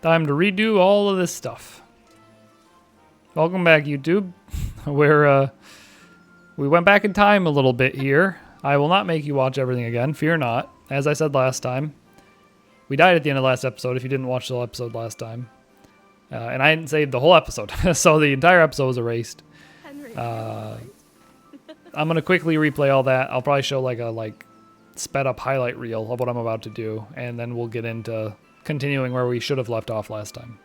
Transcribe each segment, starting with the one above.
Time to redo all of this stuff. Welcome back, YouTube. We went back in time a little bit here. I will not make you watch everything again. Fear not. As I said last time, we died at the end of last episode if you didn't watch the whole episode last time. And I didn't save the whole episode, so the entire episode was erased. I'm going to quickly replay all that. I'll probably show like a sped up highlight reel of what I'm about to do, and then we'll get into continuing where we should have left off last time.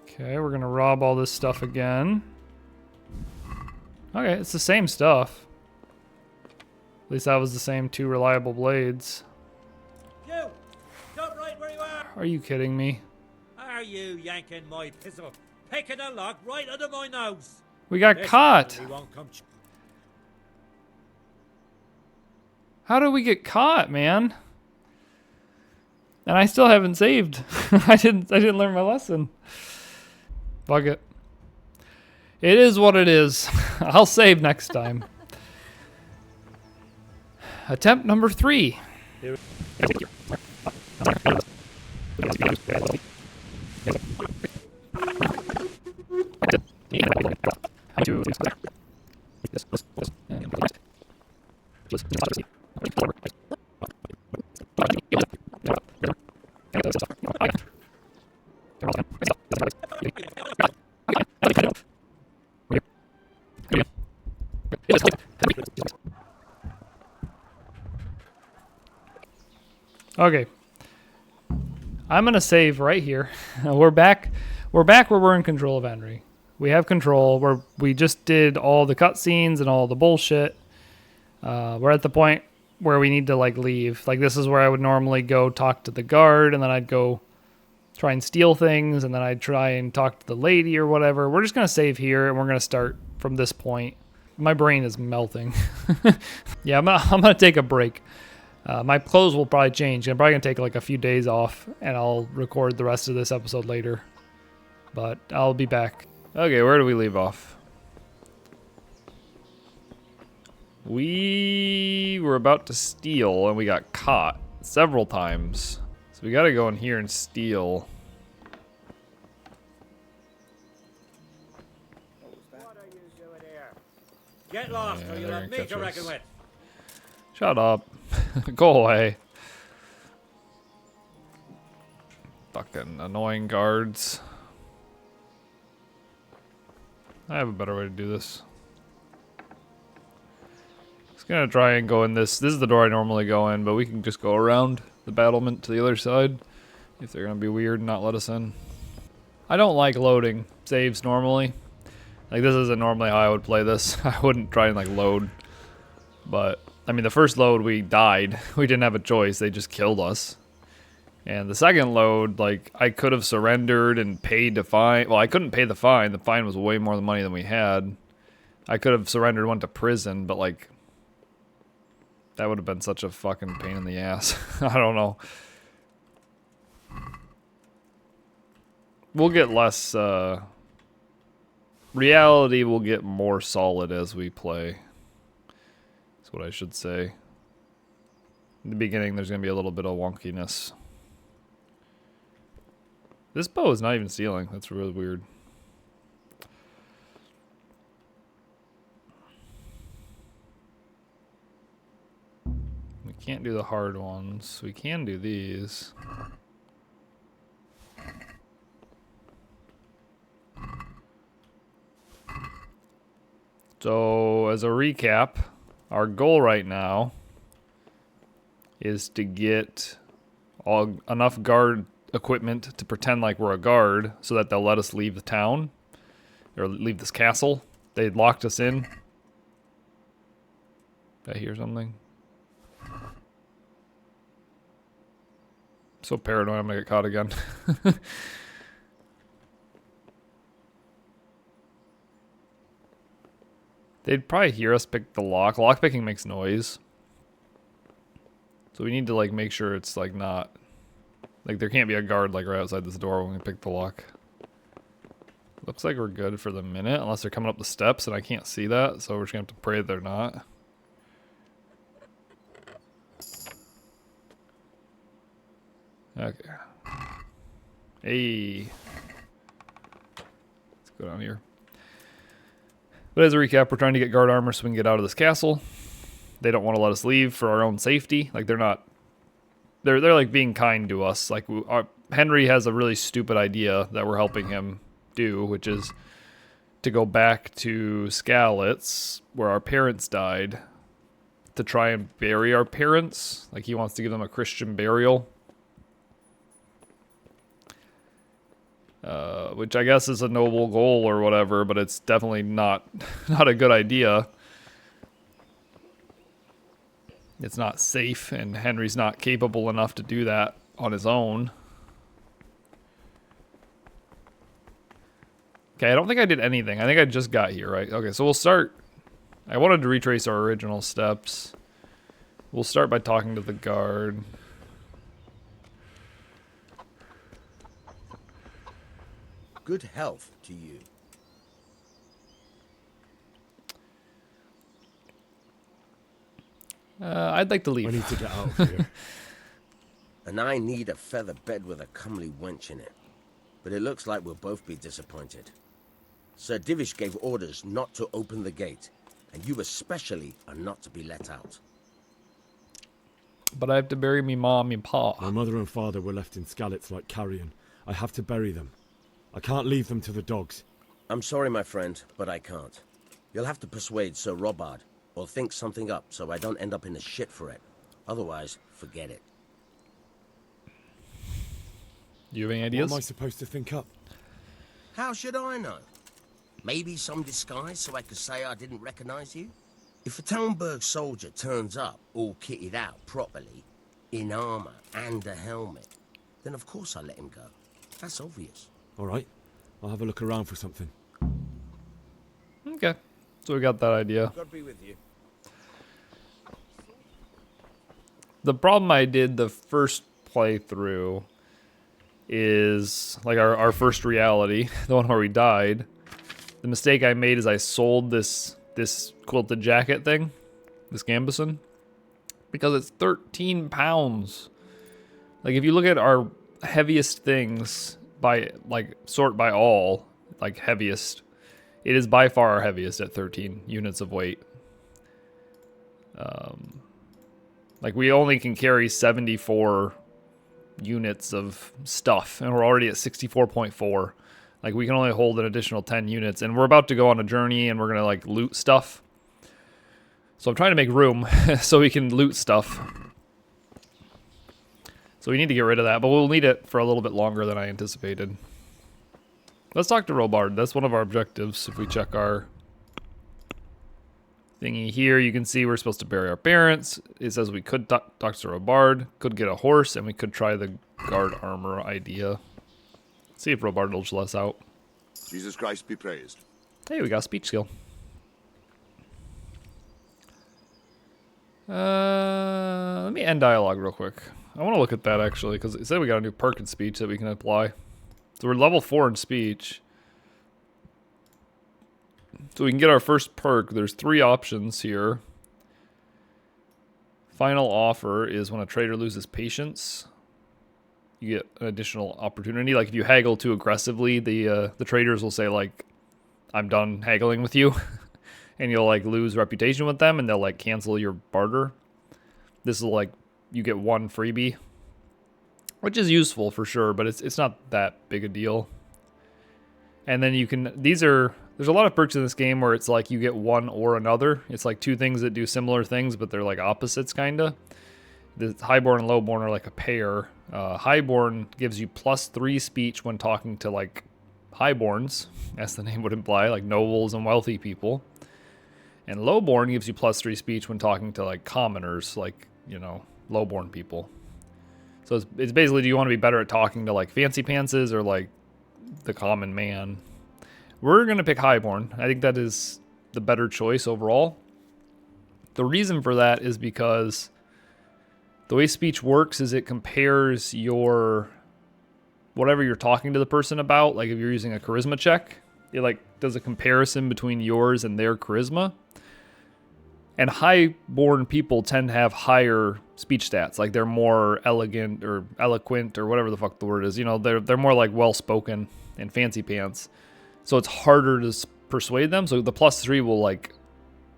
Okay, we're gonna rob all this stuff again. Okay, it's the same stuff. At least that was the same 2 reliable blades. You! Stop right where you are! Are you kidding me? Are you yanking my pistol? Picking a lock right under my nose! We got This caught! family won't come How did we get caught, man? And I still haven't saved. I didn't learn my lesson. Fuck it. It is what it is. I'll save next time. Attempt number 3. Okay. I'm going to save right here. We're back where we're in control of Henry. We have control. We just did all the cutscenes and all the bullshit. We're at the point where we need to leave. This is where I would normally go talk to the guard, and then I'd go try and steal things, and then I'd try and talk to the lady or whatever. We're just going to save here, and we're going to start from this point. My brain is melting. Yeah, I'm gonna take a break. My clothes will probably change. I'm probably going to take a few days off, and I'll record the rest of this episode later. But I'll be back. Okay, where do we leave off? We were about to steal, and we got caught several times. So we got to go in here and steal. What are you doing here? Get lost, or you'll have me to reckon with. Shut up. Go away. Fucking annoying guards. I have a better way to do this. Just gonna try and go in this. This is the door I normally go in, but we can just go around the battlement to the other side if they're gonna be weird and not let us in. I don't like loading saves normally. This isn't normally how I would play this. I wouldn't try and load. But I mean, the first load we died. We didn't have a choice. They just killed us. And the second load, I could have surrendered and paid the fine. Well, I couldn't pay the fine. The fine was way more money than we had. I could have surrendered, went to prison, but that would have been such a fucking pain in the ass. I don't know. We'll get less, reality will get more solid as we play. That's what I should say. In the beginning, there's going to be a little bit of wonkiness. This bow is not even stealing. That's really weird. We can't do the hard ones. We can do these. So, as a recap, our goal right now is to get enough guard equipment to pretend like we're a guard so that they'll let us leave the town or leave this castle. They locked us in. Did I hear something? So paranoid I'm gonna get caught again. They'd probably hear us pick the lock. Lockpicking makes noise. So we need to like make sure it's like not like there can't be a guard like right outside this door when we pick the lock. Looks like we're good for the minute unless they're coming up the steps and I can't see that, so we're just gonna have to pray they're not. Okay. Hey. Let's go down here. But as a recap, we're trying to get guard armor so we can get out of this castle. They don't want to let us leave for our own safety. Like they're like being kind to us. Like Henry has a really stupid idea that we're helping him do, which is to go back to Skalitz, where our parents died, to try and bury our parents. Like he wants to give them a Christian burial. Which I guess is a noble goal or whatever, but it's definitely not a good idea. It's not safe, and Henry's not capable enough to do that on his own. Okay, I don't think I did anything. I think I just got here, right? Okay, so we'll start. I wanted to retrace our original steps. We'll start by talking to the guard. Good health to you. I'd like to leave. I need to get out of here. And I need a feather bed with a comely wench in it. But it looks like we'll both be disappointed. Sir Divish gave orders not to open the gate, and you especially are not to be let out. But I have to bury me mom and pa. My mother and father were left in Skalitz like carrion. I have to bury them. I can't leave them to the dogs. I'm sorry, my friend, but I can't. You'll have to persuade Sir Robard, or think something up so I don't end up in the shit for it. Otherwise, forget it. Do you have any ideas? What am I supposed to think up? How should I know? Maybe some disguise so I could say I didn't recognize you? If a Talmberg soldier turns up all kitted out properly, in armor and a helmet, then of course I let him go. That's obvious. All right, I'll have a look around for something. Okay, so we got that idea. God be with you. The problem I did the first playthrough is like our first reality, the one where we died. The mistake I made is I sold this quilted jacket thing, this gambeson, because it's 13 pounds. Like if you look at our heaviest things by like sort by all, like heaviest, it is by far our heaviest at 13 units of weight. Like we only can carry 74 units of stuff, and we're already at 64.4. Like we can only hold an additional 10 units, and we're about to go on a journey, and we're gonna like loot stuff. So I'm trying to make room so we can loot stuff. So we need to get rid of that, but we'll need it for a little bit longer than I anticipated. Let's talk to Robard. That's one of our objectives. If we check our thingy here, you can see we're supposed to bury our parents. It says we could talk to Robard, could get a horse, and we could try the guard armor idea. See if Robard will just let us out. Jesus Christ be praised. Hey, we got a speech skill. Let me end dialogue real quick. I want to look at that actually, because it said we got a new perk in speech that we can apply. So we're level 4 in speech. So we can get our first perk. There's 3 options here. Final offer is when a trader loses patience, you get an additional opportunity. Like if you haggle too aggressively, the traders will say like, "I'm done haggling with you," and you'll like lose reputation with them, and they'll like cancel your barter. This is like you get 1 freebie, which is useful for sure, but it's not that big a deal. And then you can there's a lot of perks in this game where it's like you get one or another. It's like 2 things that do similar things, but they're like opposites kinda. The Highborn and Lowborn are like a pair. Highborn gives you +3 speech when talking to like Highborns, as the name would imply, like nobles and wealthy people. And lowborn gives you +3 speech when talking to like commoners, like, you know, lowborn people. So it's basically, do you want to be better at talking to like fancy pantses or like the common man? We're going to pick highborn. I think that is the better choice overall. The reason for that is because the way speech works is it compares your whatever you're talking to the person about. Like if you're using a charisma check, it like does a comparison between yours and their charisma. And highborn people tend to have higher speech stats. Like they're more elegant or eloquent or whatever the fuck the word is. You know, they're more like well-spoken and fancy pants. So it's harder to persuade them. So the +3 will like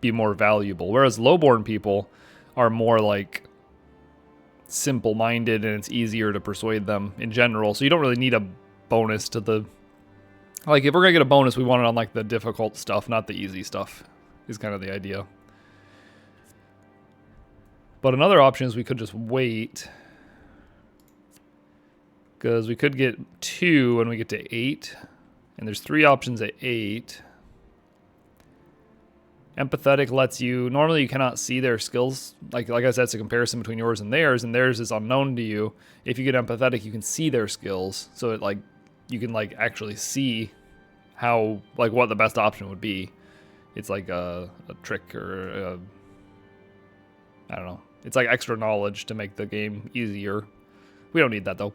be more valuable. Whereas lowborn people are more like simple-minded and it's easier to persuade them in general. So you don't really need a bonus to the... Like if we're going to get a bonus, we want it on like the difficult stuff, not the easy stuff is kind of the idea. But another option is we could just wait. Because we could get 2 when we get to 8. And there's 3 options at 8. Empathetic lets you... Normally you cannot see their skills. Like I said, it's a comparison between yours and theirs is unknown to you. If you get empathetic, you can see their skills. So it like you can like actually see how like what the best option would be. It's like a trick or I don't know. It's like extra knowledge to make the game easier. We don't need that though.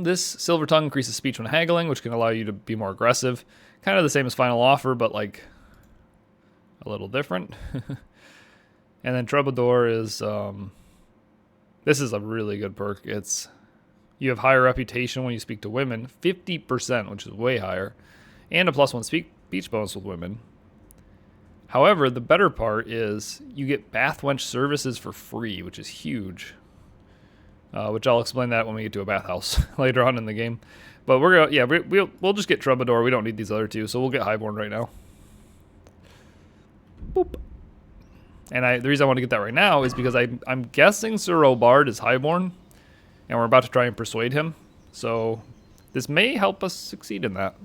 This Silver Tongue increases speech when haggling, which can allow you to be more aggressive. Kind of the same as Final Offer, but like a little different. And then Troubadour is, this is a really good perk. It's, you have higher reputation when you speak to women, 50%, which is way higher, and a +1 speech bonus with women. However, the better part is you get bath wench services for free, which is huge. Which I'll explain that when we get to a bathhouse later on in the game. But we're gonna, yeah, we'll just get Troubadour. We don't need these other two, so we'll get Highborn right now. Boop. And the reason I want to get that right now is because I'm guessing Sir Robard is Highborn, and we're about to try and persuade him. So this may help us succeed in that.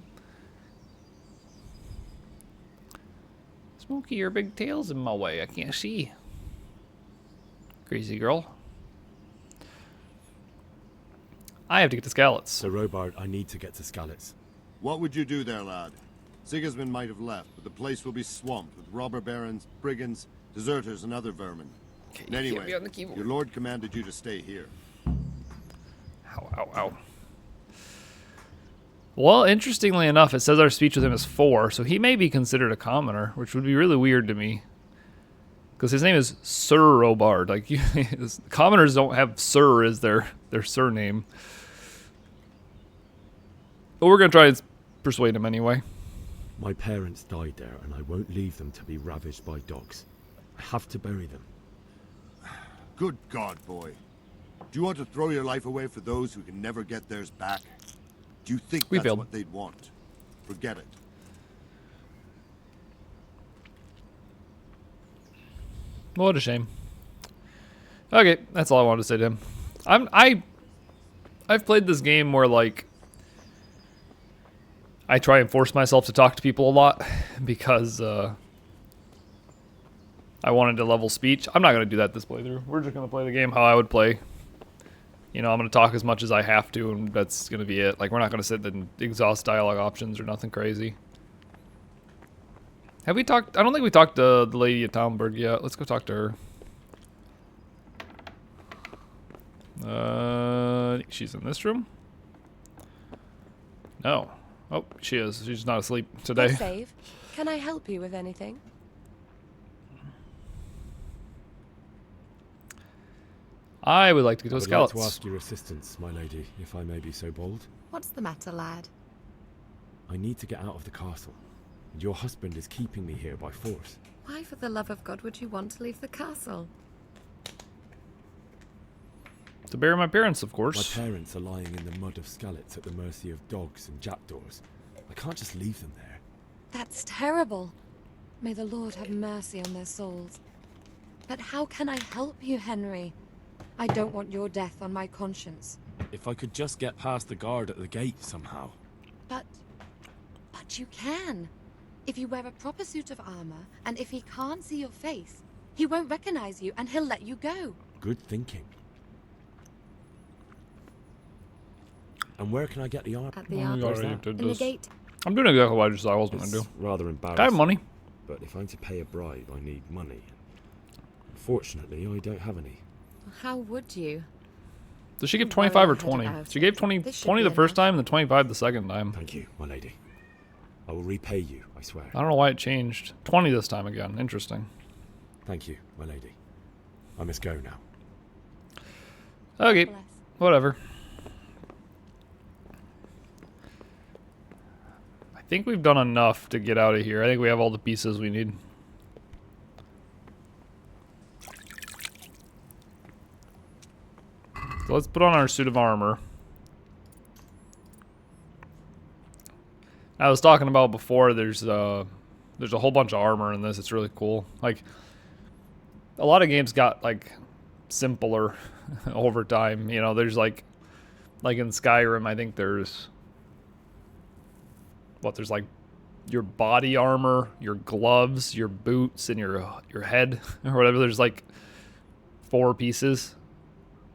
Smokey, your big tail's in my way. I can't see. Crazy girl. I have to get to Skalitz. Sir Robard, I need to get to Skalitz. What would you do there, lad? Sigismund might have left, but the place will be swamped with robber barons, brigands, deserters, and other vermin. Okay, And anyway, your lord commanded you to stay here. Ow, ow, ow. Well, interestingly enough, it says our speech with him is 4, so he may be considered a commoner, which would be really weird to me. Because his name is Sir Robard. Like, commoners don't have Sir as their surname. But we're going to try and persuade him anyway. My parents died there, and I won't leave them to be ravaged by dogs. I have to bury them. Good God, boy. Do you want to throw your life away for those who can never get theirs back? Do you think that's what they'd want? Forget it. What a shame. Okay, that's all I wanted to say to him. I've played this game where like I try and force myself to talk to people a lot because I wanted to level speech. I'm not going to do that this playthrough. We're just going to play the game how I would play. You know, I'm going to talk as much as I have to, and that's going to be it. Like, we're not going to sit and exhaust dialogue options or nothing crazy. Have we talked? I don't think we talked to the lady at Talmberg yet. Let's go talk to her. She's in this room? No. Oh, she is. She's not asleep today. Save. Can I help you with anything? I would like to get to a I would Skalitz. like to ask your assistance, my lady, if I may be so bold. What's the matter, lad? I need to get out of the castle, and your husband is keeping me here by force. Why, for the love of God, would you want to leave the castle? To bury my parents, of course. My parents are lying in the mud of Skalitz at the mercy of dogs and jackdaws. I can't just leave them there. That's terrible. May the Lord have mercy on their souls. But how can I help you, Henry? I don't want your death on my conscience. If I could just get past the guard at the gate somehow. But you can. If you wear a proper suit of armor, and if he can't see your face, he won't recognize you and he'll let you go. Good thinking. And where can I get the armor? At the Oh my armor. God, Where's I that? did In the this. gate. I'm doing exactly what I just said I wasn't going to It's do. rather embarrassing. I have money. But if I'm to pay a bribe, I need money. Unfortunately, I don't have any. How would you? Does she give Well, 25 or I had it 20? out. She gave 20, This should 20 be the first enough. time and the 25 the second time. Thank you, my lady. I will repay you, I swear. I don't know why it changed. 20 this time again. Interesting. Thank you, my lady. I must go now. Okay, Bless. whatever. I think we've done enough to get out of here. I think we have all the pieces we need. So let's put on our suit of armor. I was talking about before, there's a whole bunch of armor in this. It's really cool. Like, a lot of games got, like, simpler over time. You know, there's, like in Skyrim, I think there's like your body armor, your gloves, your boots, and your head or whatever. There's like 4 pieces.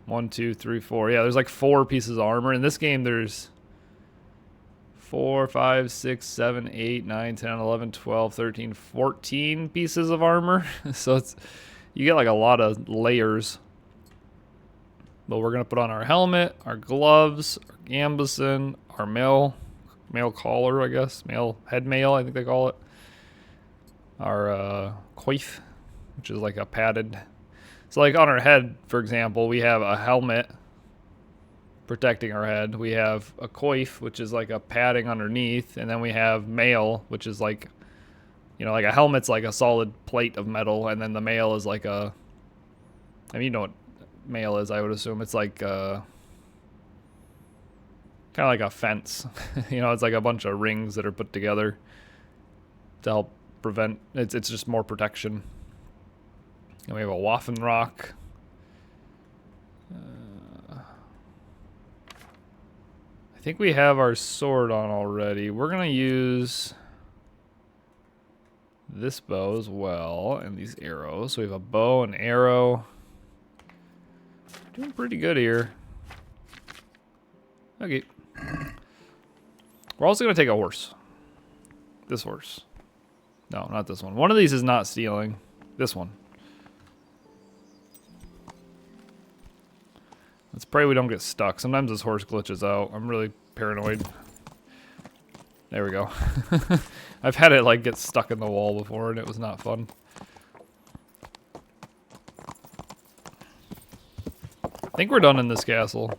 1, 2, 3, 4. Yeah, there's like 4 pieces of armor. In this game, there's 4, 5, 6, 7, 8, 9, 10, 11, 12, 13, 14 pieces of armor. So you get like a lot of layers. But we're going to put on our helmet, our gloves, our gambeson, our mail collar, I guess. Head mail, I think they call it. Our coif, which is like a padded. So like on our head, for example, we have a helmet protecting our head. We have a coif, which is like a padding underneath. And then we have mail, which is like, you know, like a helmet's like a solid plate of metal. And then the mail is like a, I mean, you know what mail is, I would assume. It's like kind of like a fence. You know, it's like a bunch of rings that are put together to help prevent, it's just more protection. And we have a Waffenrock. I think we have our sword on already. We're going to use this bow as well and these arrows. So we have a bow and arrow. Doing pretty good here. Okay. We're also going to take a horse. This horse. No, not this one. One of these is not stealing. This one. Let's pray we don't get stuck. Sometimes this horse glitches out. I'm really paranoid. There we go. I've had it like get stuck in the wall before and it was not fun. I think we're done in this castle.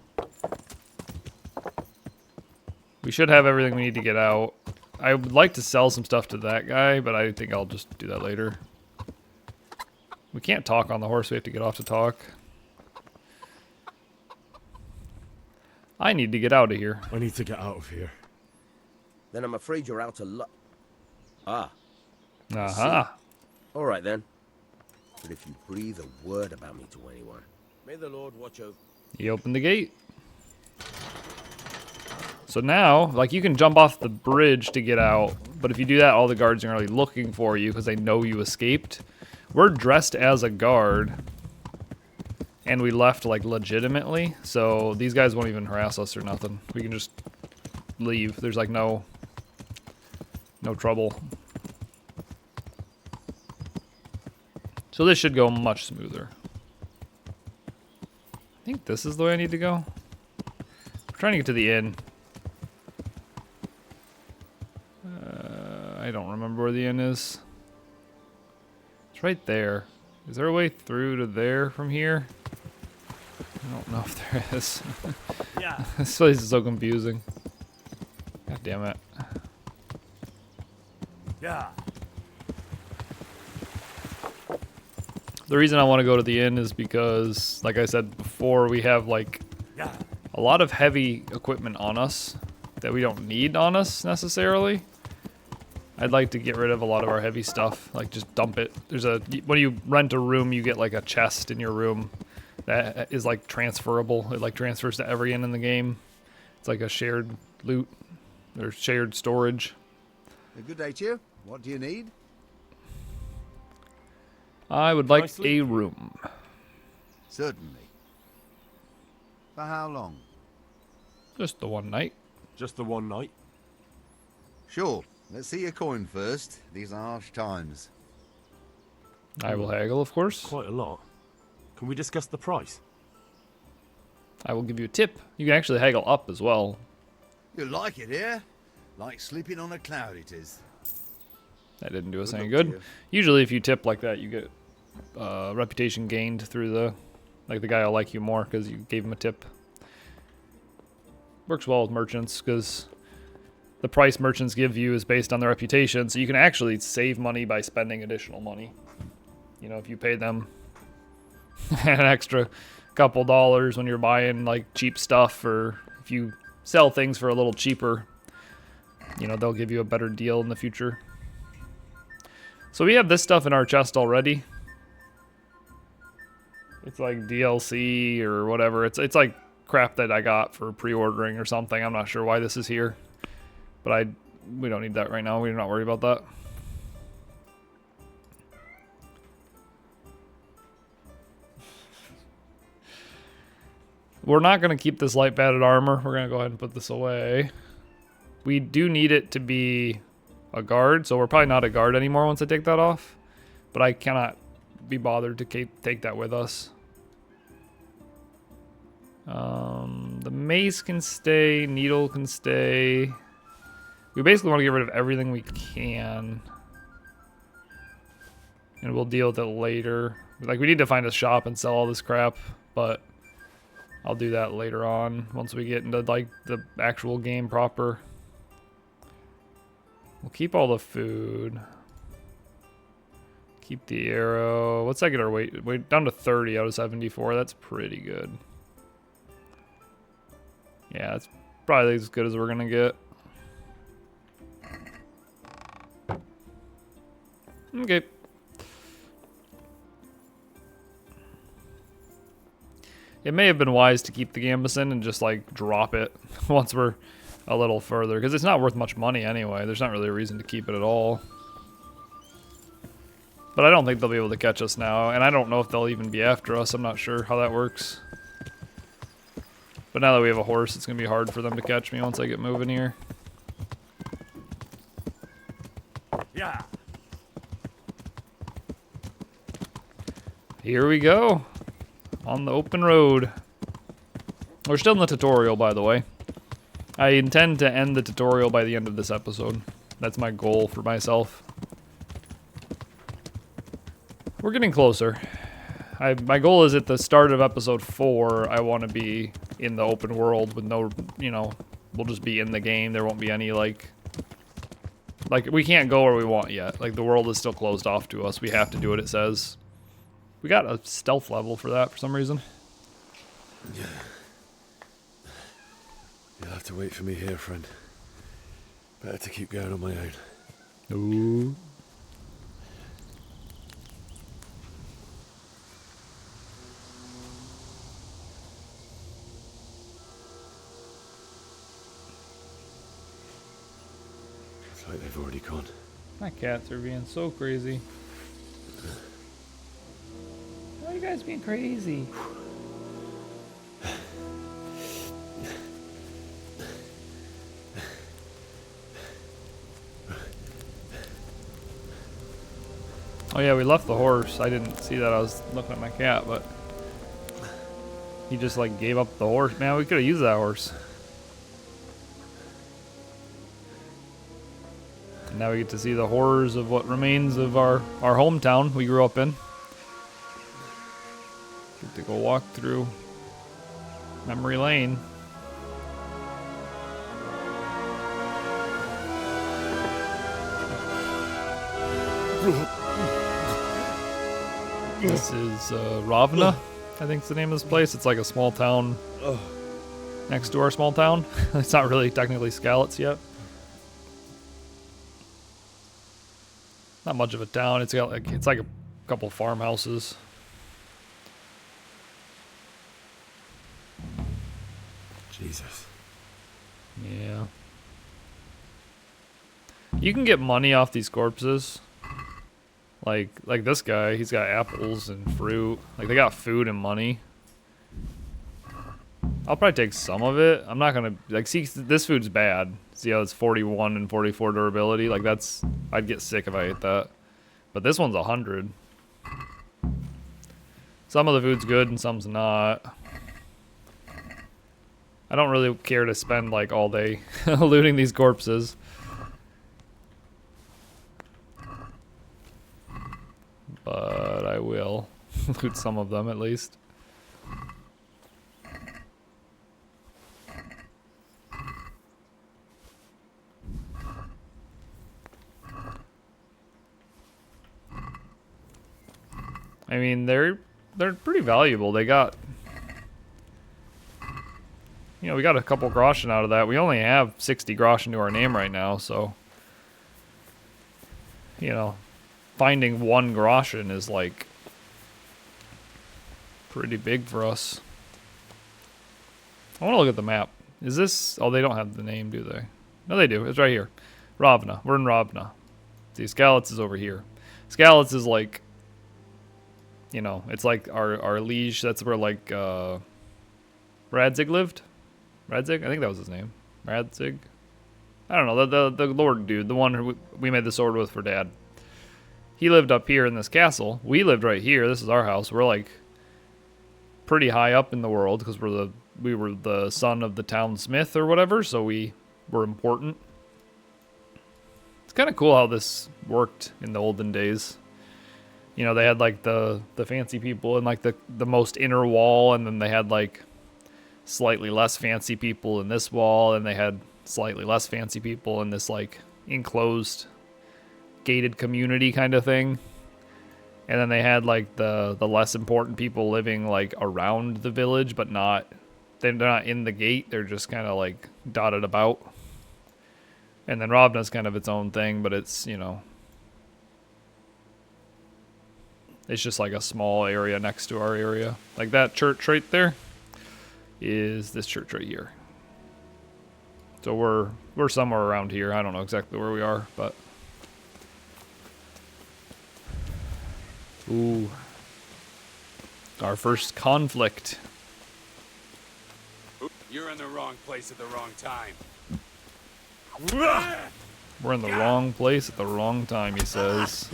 We should have everything we need to get out. I would like to sell some stuff to that guy, but I think I'll just do that later. We can't talk on the horse. We have to get off to talk. I need to get out of here. I need to get out of here. Then I'm afraid you're out of luck. Ah. Aha. All right, then. But if you breathe a word about me to anyone, may the Lord watch over. He opened the gate. So now, like, you can jump off the bridge to get out, but if you do that, all the guards are going to be looking for you because they know you escaped. We're dressed as a guard, and we left, like, legitimately, so these guys won't even harass us or nothing. We can just leave. There's, like, no trouble. So this should go much smoother. I think this is the way I need to go. I'm trying to get to the inn. I don't remember where the inn is. It's right there. Is there a way through to there from here? I don't know if there is. Yeah. This place is so confusing. God damn it. Yeah. The reason I want to go to the inn is because, like I said before, we have like Yeah. a lot of heavy equipment on us that we don't need on us necessarily. I'd like to get rid of a lot of our heavy stuff, like just dump it. When you rent a room, you get like a chest in your room that is like transferable. It like transfers to every inn in the game. It's like a shared loot or shared storage. A good day to you. What do you need? I would like a room. Certainly. For how long? Just the one night. Just the one night? Sure. Let's see your coin first. These are harsh times. I will haggle, of course. Quite a lot. Can we discuss the price? I will give you a tip. You can actually haggle up as well. You like it here? Like sleeping on a cloud it is. That didn't do us Good any luck to good. you. Usually if you tip like that, you get reputation gained through the... Like the guy will like you more because you gave him a tip. Works well with merchants because the price merchants give you is based on their reputation. So you can actually save money by spending additional money. You know, if you pay them an extra couple dollars when you're buying like cheap stuff, or if you sell things for a little cheaper, you know, they'll give you a better deal in the future. So we have this stuff in our chest already. It's like DLC or whatever. It's like crap that I got for pre-ordering or something. I'm not sure why this is here, but we don't need that right now. We're not worried about that. We're not going to keep this light batted armor. We're going to go ahead and put this away. We do need it to be a guard, so we're probably not a guard anymore once I take that off. But I cannot be bothered to take that with us. The mace can stay, needle can stay. We basically want to get rid of everything we can. And we'll deal with it later. Like, we need to find a shop and sell all this crap, but I'll do that later on once we get into like the actual game proper. We'll keep all the food. Keep the arrow. What's that get our weight down to 30 out of 74? That's pretty good. Yeah, that's probably as good as we're gonna get. Okay. It may have been wise to keep the gambeson and just like drop it once we're a little further, because it's not worth much money anyway. There's not really a reason to keep it at all. But I don't think they'll be able to catch us now, and I don't know if they'll even be after us. I'm not sure how that works. But now that we have a horse, it's going to be hard for them to catch me once I get moving here. Yeah. Here we go. On the open road. We're still in the tutorial, by the way. I intend to end the tutorial by the end of this episode. That's my goal for myself. We're getting closer. My goal is at the start of episode 4, I want to be in the open world with no, you know, we'll just be in the game. There won't be any, like, we can't go where we want yet. Like, the world is still closed off to us. We have to do what it says. We got a stealth level for that for some reason. You'll have to wait for me here, friend. Better to keep going on my own. Ooh. It's like they've already gone. My cats are being so crazy. Why are you guys being crazy? Oh yeah, we left the horse. I didn't see that. I was looking at my cat, but he just like gave up the horse. Man, we could have used that horse. And now we get to see the horrors of what remains of our hometown we grew up in. Get to go walk through memory lane. This is Rovna, I think is the name of this place. It's like a small town next to our small town. It's not really technically Skalitz yet. Not much of a town. It's like a couple farmhouses. Jesus. Yeah. You can get money off these corpses. Like this guy, he's got apples and fruit. Like, they got food and money. I'll probably take some of it. I'm not gonna, like, see, this food's bad. See how it's 41 and 44 durability? Like, that's, I'd get sick if I ate that. But this one's 100. Some of the food's good and some's not. I don't really care to spend, like, all day looting these corpses. But I will loot some of them at least. I mean, they're pretty valuable. They got, you know, we got a couple groschen out of that. We only have 60 groschen to our name right now, so, you know, finding 1 groschen is like pretty big for us. I want to look at the map. Is this, oh, they don't have the name, do they? No, they do. It's right here. Rovna. We're in Rovna. See, Skalitz is over here. Skalitz is like, you know, it's like our liege. That's where, like, Radzig lived. Radzig? I think that was his name. Radzig? I don't know. The lord dude. The one who we made the sword with for Dad. He lived up here in this castle. We lived right here. This is our house. We're, like, pretty high up in the world because we were the son of the town smith or whatever, so we were important. It's kind of cool how this worked in the olden days. You know, they had, like, the fancy people in, like, the most inner wall, and then they had, like, slightly less fancy people in this wall, and they had slightly less fancy people in this, like, enclosed, gated community kind of thing. And then they had, like, the less important people living, like, around the village, but they're not in the gate. They're just kind of, like, dotted about. And then Rovna's kind of its own thing, but it's, you know, it's just like a small area next to our area. Like that church right there is this church right here. So we're somewhere around here. I don't know exactly where we are, but ooh. Our first conflict. You're in the wrong place at the wrong time. We're in the wrong place at the wrong time, he says.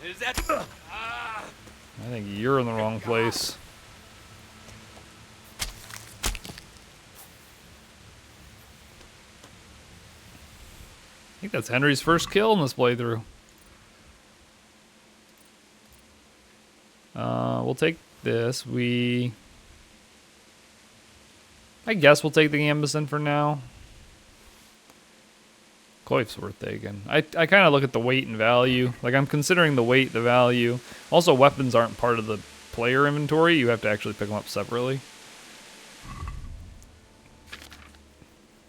Is that? I think you're in the wrong place. I think that's Henry's first kill in this playthrough. We'll take this. I guess we'll take the Gambison for now. Coif's worth taking. I kind of look at the weight and value. Like, I'm considering the weight, the value. Also, weapons aren't part of the player inventory. You have to actually pick them up separately.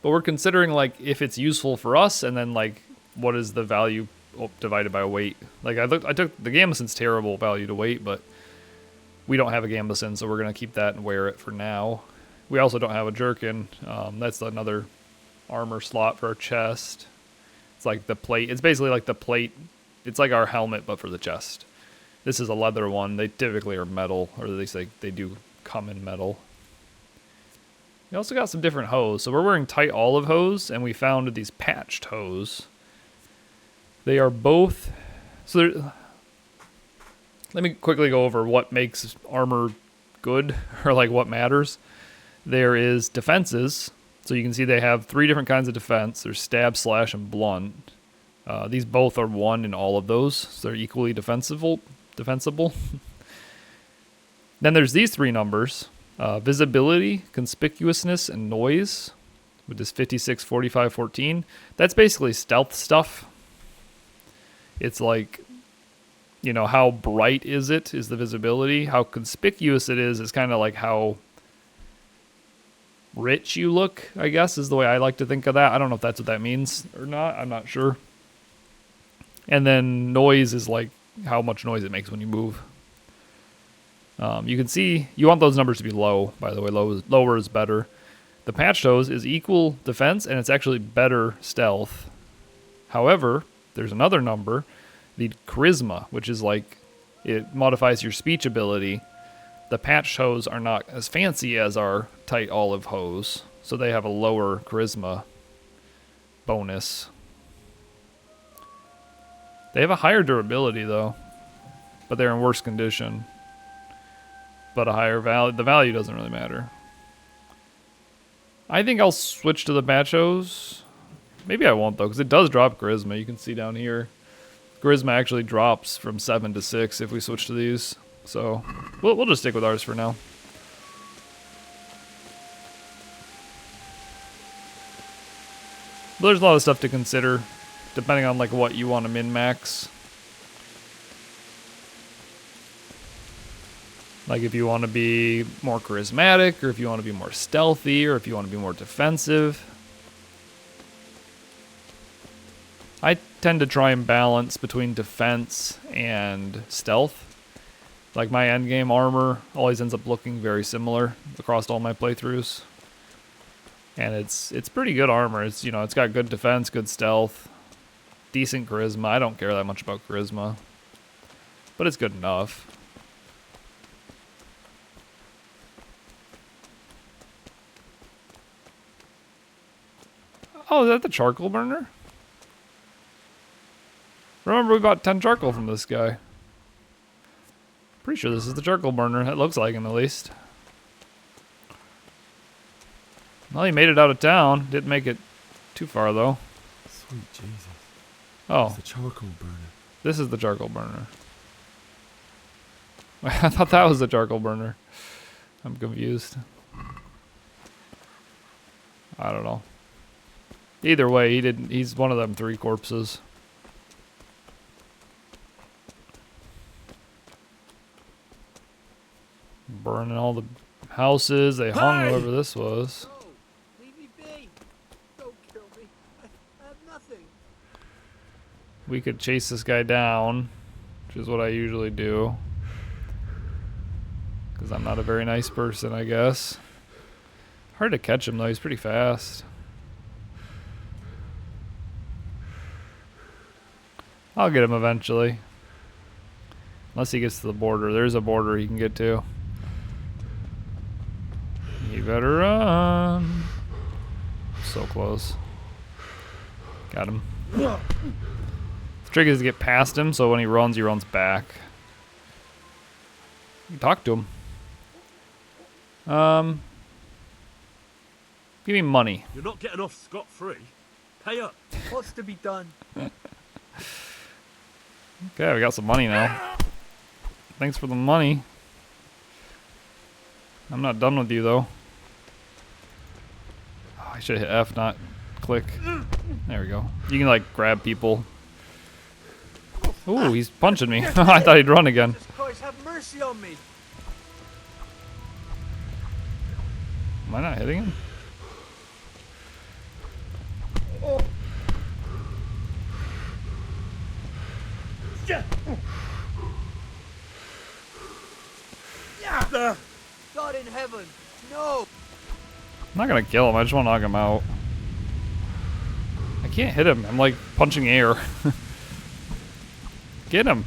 But we're considering, like, if it's useful for us, and then, like, what is the value divided by weight. Like, I took the Gambison's terrible value to weight, but we don't have a Gambison, so we're going to keep that and wear it for now. We also don't have a jerkin. That's another armor slot for our chest. It's like the plate. It's basically like the plate. It's like our helmet, but for the chest. This is a leather one. They typically are metal, or at least they do come in metal. We also got some different hose. So we're wearing tight olive hose, and we found these patched hose. They are both... So let me quickly go over what makes armor good, or like what matters. There is defenses. So you can see they have 3 different kinds of defense. There's stab, slash, and blunt. These both are 1 in all of those, so they're equally defensible. Then there's these 3 numbers. Visibility, conspicuousness, and noise, which is 56, 45, 14. That's basically stealth stuff. It's like, you know, how bright is it is the visibility. How conspicuous it is kind of like how rich you look, I guess, is the way I like to think of that. I don't know if that's what that means or not. I'm not sure. And then noise is like how much noise it makes when you move. You can see, you want those numbers to be low, by the way. Lower is better. The patched hose is equal defense, and it's actually better stealth. However, there's another number, the charisma, which is like, it modifies your speech ability. The patched hose are not as fancy as our tight olive hose, so they have a lower charisma bonus. They have a higher durability, though, but they're in worse condition. But a higher value. The value doesn't really matter. I think I'll switch to the patch hose. Maybe I won't, though, because it does drop charisma. You can see down here. Charisma actually drops from 7 to 6 if we switch to these. So we'll just stick with ours for now. But there's a lot of stuff to consider, depending on like what you want to min-max. Like if you want to be more charismatic, or if you want to be more stealthy, or if you want to be more defensive. I tend to try and balance between defense and stealth. Like my endgame armor always ends up looking very similar across all my playthroughs. And it's pretty good armor. It's, you know, it's got good defense, good stealth, decent charisma. I don't care that much about charisma, but it's good enough. Oh, is that the charcoal burner? Remember, we bought 10 charcoal from this guy. Pretty sure this is the charcoal burner. It looks like him, at least. Well, he made it out of town. Didn't make it too far, though. Sweet Jesus. Oh. It's the charcoal burner. This is the charcoal burner. I thought that was the charcoal burner. I'm confused. I don't know. Either way, he's one of them 3 corpses. Burning all the houses. They hung whoever this was. Oh, leave me be. Don't kill me. I have nothing. We could chase this guy down, which is what I usually do. Because I'm not a very nice person, I guess. Hard to catch him, though. He's pretty fast. I'll get him eventually. Unless he gets to the border. There's a border he can get to. You better run. So close. Got him. The trick is to get past him, so when he runs back. You can talk to him. Give me money. You're not getting off scot-free. Pay up. What's to be done? Okay, we got some money now. Thanks for the money. I'm not done with you, though. Oh, I should hit F, not click. There we go. You can, like, grab people. Ooh, he's punching me. I thought he'd run again. Jesus Christ, have mercy on me. Am I not hitting him? God in heaven, no! I'm not gonna kill him, I just want to knock him out. I can't hit him, I'm like punching air. Get him.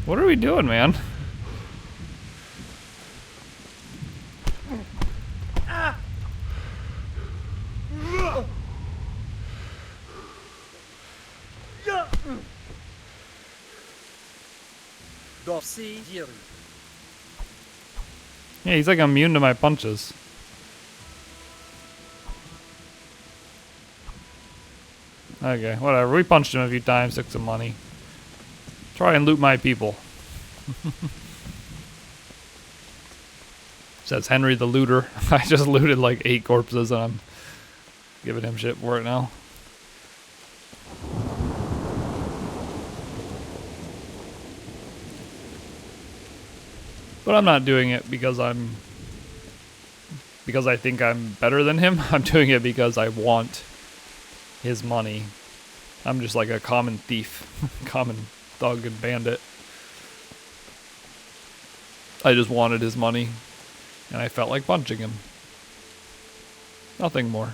What are we doing, man? Yeah, he's like immune to my punches. Okay, whatever. We punched him a few times, took some money. Try and loot my people. Says Henry the Looter. I just looted like 8 corpses and I'm giving him shit for it now. But I'm not doing it because I think I'm better than him. I'm doing it because I want his money. I'm just like a common thief, common thug and bandit. I just wanted his money, and I felt like punching him. Nothing more.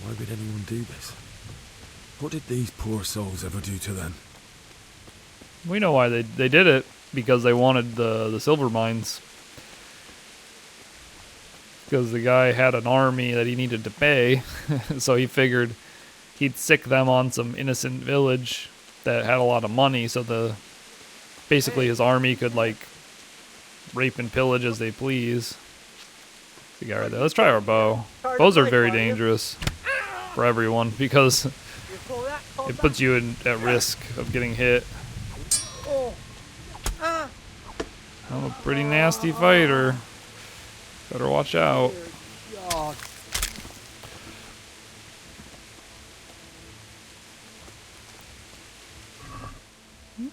Why would anyone do this? What did these poor souls ever do to them? We know why they did it, because they wanted the silver mines. Because the guy had an army that he needed to pay, so he figured he'd sick them on some innocent village that had a lot of money, so basically his army could like rape and pillage as they please. The guy right there. Let's try our bow. Bows are very dangerous for everyone because it puts you at risk of getting hit. I'm a pretty nasty fighter. Better watch out.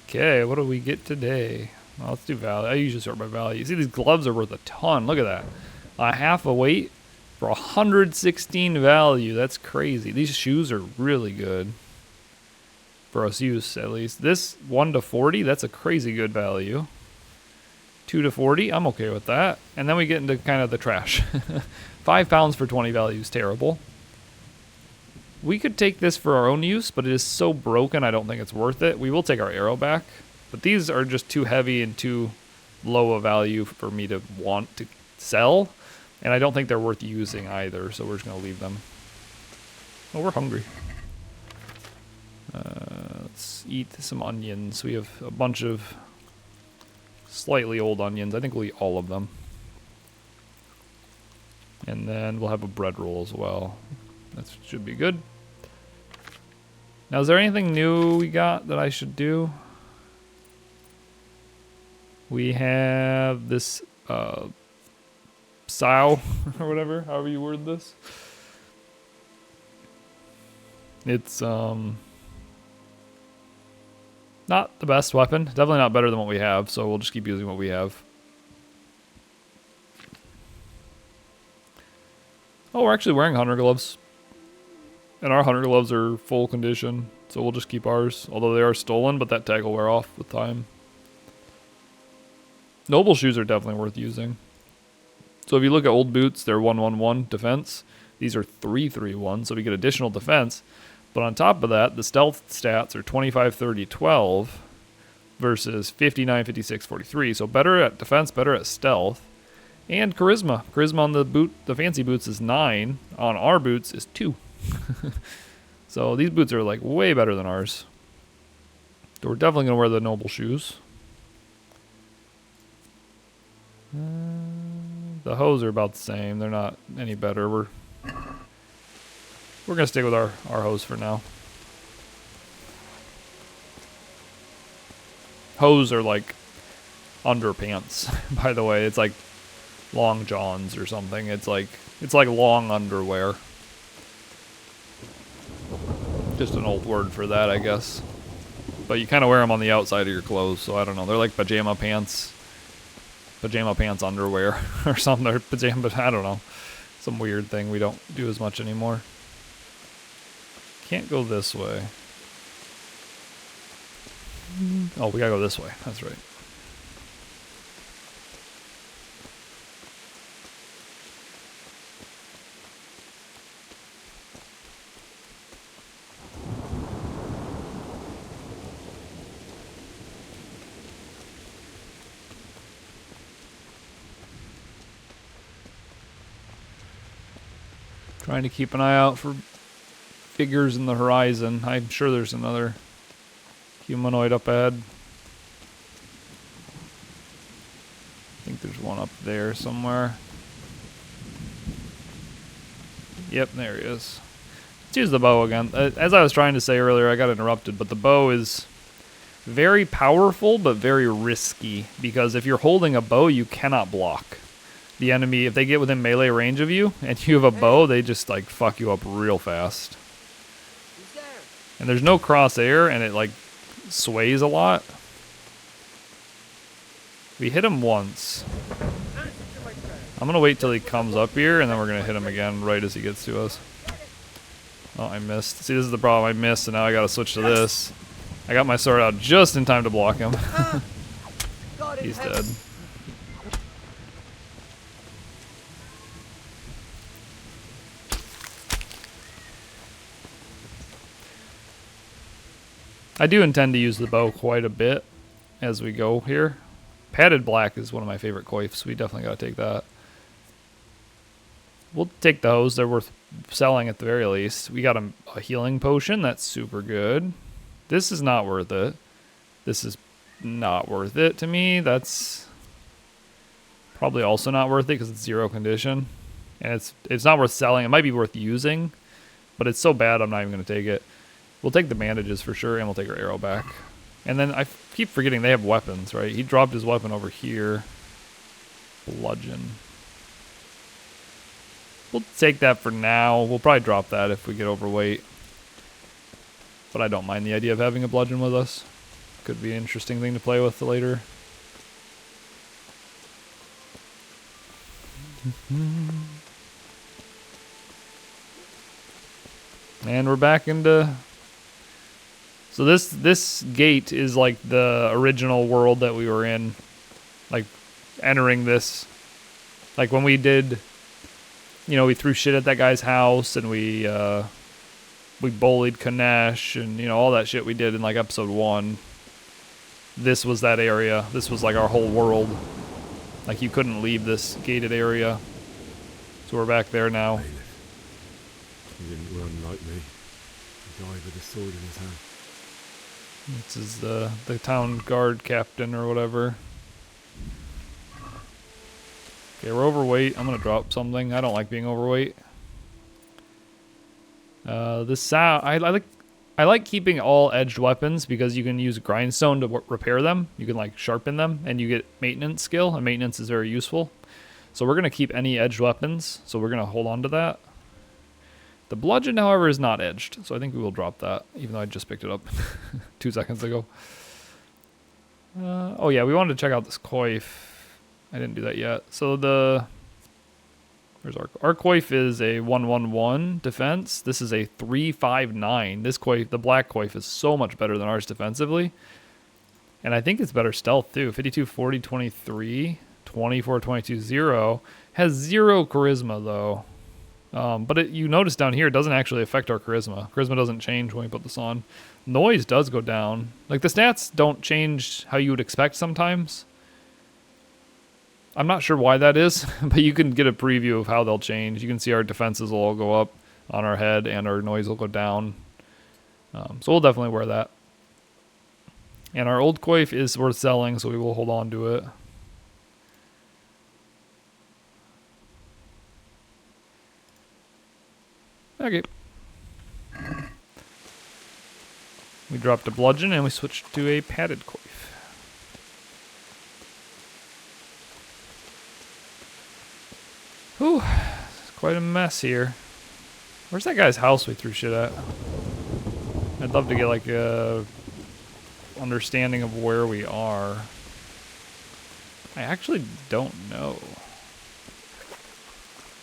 Okay, what do we get today? Well, let's do value. I usually sort by value. You see, these gloves are worth a ton. Look at that. A half a weight for 116 value. That's crazy. These shoes are really good. For us use, at least. This 1 to 40, that's a crazy good value. 2 to 40, I'm okay with that. And then we get into kind of the trash. 5 pounds for 20 value is terrible. We could take this for our own use, but it is so broken, I don't think it's worth it. We will take our arrow back. But these are just too heavy and too low a value for me to want to sell. And I don't think they're worth using either, so we're just going to leave them. Oh, we're hungry. Let's eat some onions. We have a bunch of slightly old onions. I think we'll eat all of them. And then we'll have a bread roll as well. That should be good. Now, is there anything new we got that I should do? We have this sow or whatever, however you word this. It's not the best weapon. Definitely not better than what we have, so we'll just keep using what we have. Oh, we're actually wearing hunter gloves. And our hunter gloves are full condition, so we'll just keep ours. Although they are stolen, but that tag will wear off with time. Noble shoes are definitely worth using. So if you look at old boots, they're 1-1-1 defense. These are 3-3-1, so we get additional defense. But on top of that, the stealth stats are 25-30-12 versus 59-56-43. So better at defense, better at stealth. And charisma. Charisma on the boot, the fancy boots is 9. On our boots is 2. So these boots are like way better than ours. So we're definitely going to wear the noble shoes. The hose are about the same. They're not any better. We're going to stick with our hose for now. Hose are like underpants, by the way. It's like long johns or something. It's like long underwear. Just an old word for that, I guess. But you kind of wear them on the outside of your clothes, so I don't know. They're like pajama pants. Pajama pants underwear or something. Or pajama, I don't know. Some weird thing we don't do as much anymore. Can't go this way. Oh, we gotta go this way. That's right. Trying to keep an eye out for figures in the horizon. I'm sure there's another humanoid up ahead. I think there's one up there somewhere. Yep, there he is. Let's use the bow again. As I was trying to say earlier, I got interrupted, but the bow is very powerful but very risky, because if you're holding a bow, you cannot block. The enemy, if they get within melee range of you and you have a bow, they just like fuck you up real fast. And there's no crosshair, and it like sways a lot. We hit him once. I'm gonna wait till he comes up here, and then we're gonna hit him again right as he gets to us. Oh, I missed. See, this is the problem. I missed, and now I gotta switch to this. I got my sword out just in time to block him. He's dead. I do intend to use the bow quite a bit as we go here. Padded black is one of my favorite coifs. We definitely gotta take that. We'll take those. They're worth selling at the very least. We got a healing potion. That's super good. This is not worth it. This is not worth it to me. That's probably also not worth it because it's 0 condition. And it's not worth selling. It might be worth using, but it's so bad I'm not even going to take it. We'll take the bandages for sure, and we'll take our arrow back. And then I keep forgetting they have weapons, right? He dropped his weapon over here. Bludgeon. We'll take that for now. We'll probably drop that if we get overweight. But I don't mind the idea of having a bludgeon with us. Could be an interesting thing to play with later. And we're back into... So this gate is like the original world that we were in. Like, entering this... Like, when we did... You know, we threw shit at that guy's house, and we bullied Kanesh, and, you know, all that shit we did in, like, episode 1. This was that area. This was, like, our whole world. Like, you couldn't leave this gated area. So we're back there now. He didn't run like me. He died with a sword in his hand. This is the town guard captain or whatever. Okay, we're overweight. I'm gonna drop something. I don't like being overweight. This sound I like keeping all edged weapons because you can use grindstone to repair them. You can like sharpen them, and you get maintenance skill, and maintenance is very useful. So we're gonna keep any edged weapons. So we're gonna hold on to that. The bludgeon, however, is not edged, so I think we will drop that, even though I just picked it up 2 seconds ago. Oh yeah, we wanted to check out this coif. I didn't do that yet. So where's our coif is a 111 defense. This is a 359. This coif, the black coif, is so much better than ours defensively. And I think it's better stealth too. 52, 40, 23, 24, 22, 0. Has 0 charisma though. But you notice down here, it doesn't actually affect our charisma. Charisma doesn't change when we put this on. Noise does go down. Like, the stats don't change how you would expect sometimes. I'm not sure why that is, but you can get a preview of how they'll change. You can see our defenses will all go up on our head, and our noise will go down. So we'll definitely wear that. And our old coif is worth selling, so we will hold on to it. Okay. We dropped a bludgeon and we switched to a padded coif. Whew, it's quite a mess here. Where's that guy's house we threw shit at? I'd love to get like a understanding of where we are. I actually don't know.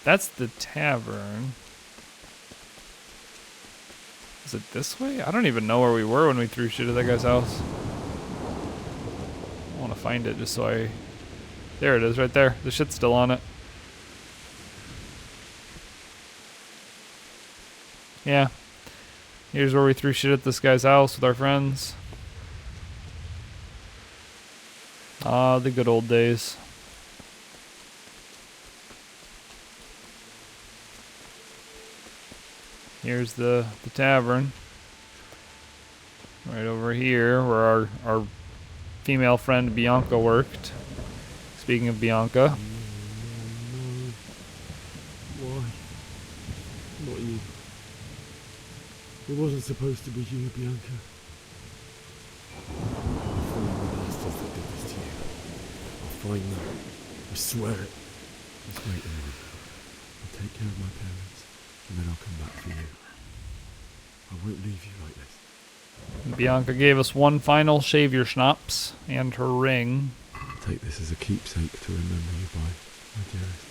That's the tavern. Is it this way? I don't even know where we were when we threw shit at that guy's house. I want to find it just so I... There it is right there. The shit's still on it. Yeah. Here's where we threw shit at this guy's house with our friends. Ah, the good old days. Here's the tavern. Right over here where our female friend Bianca worked. Speaking of Bianca. Why? Not you. It wasn't supposed to be you, Bianca. I'll find the bastards that did this to you. I'll find them. I swear it. Just wait a minute. I'll take care of my parents, and then I'll come back for you. I won't leave you like this. Bianca gave us one final shave your schnapps and her ring. Take this as a keepsake to remember you by, my dearest.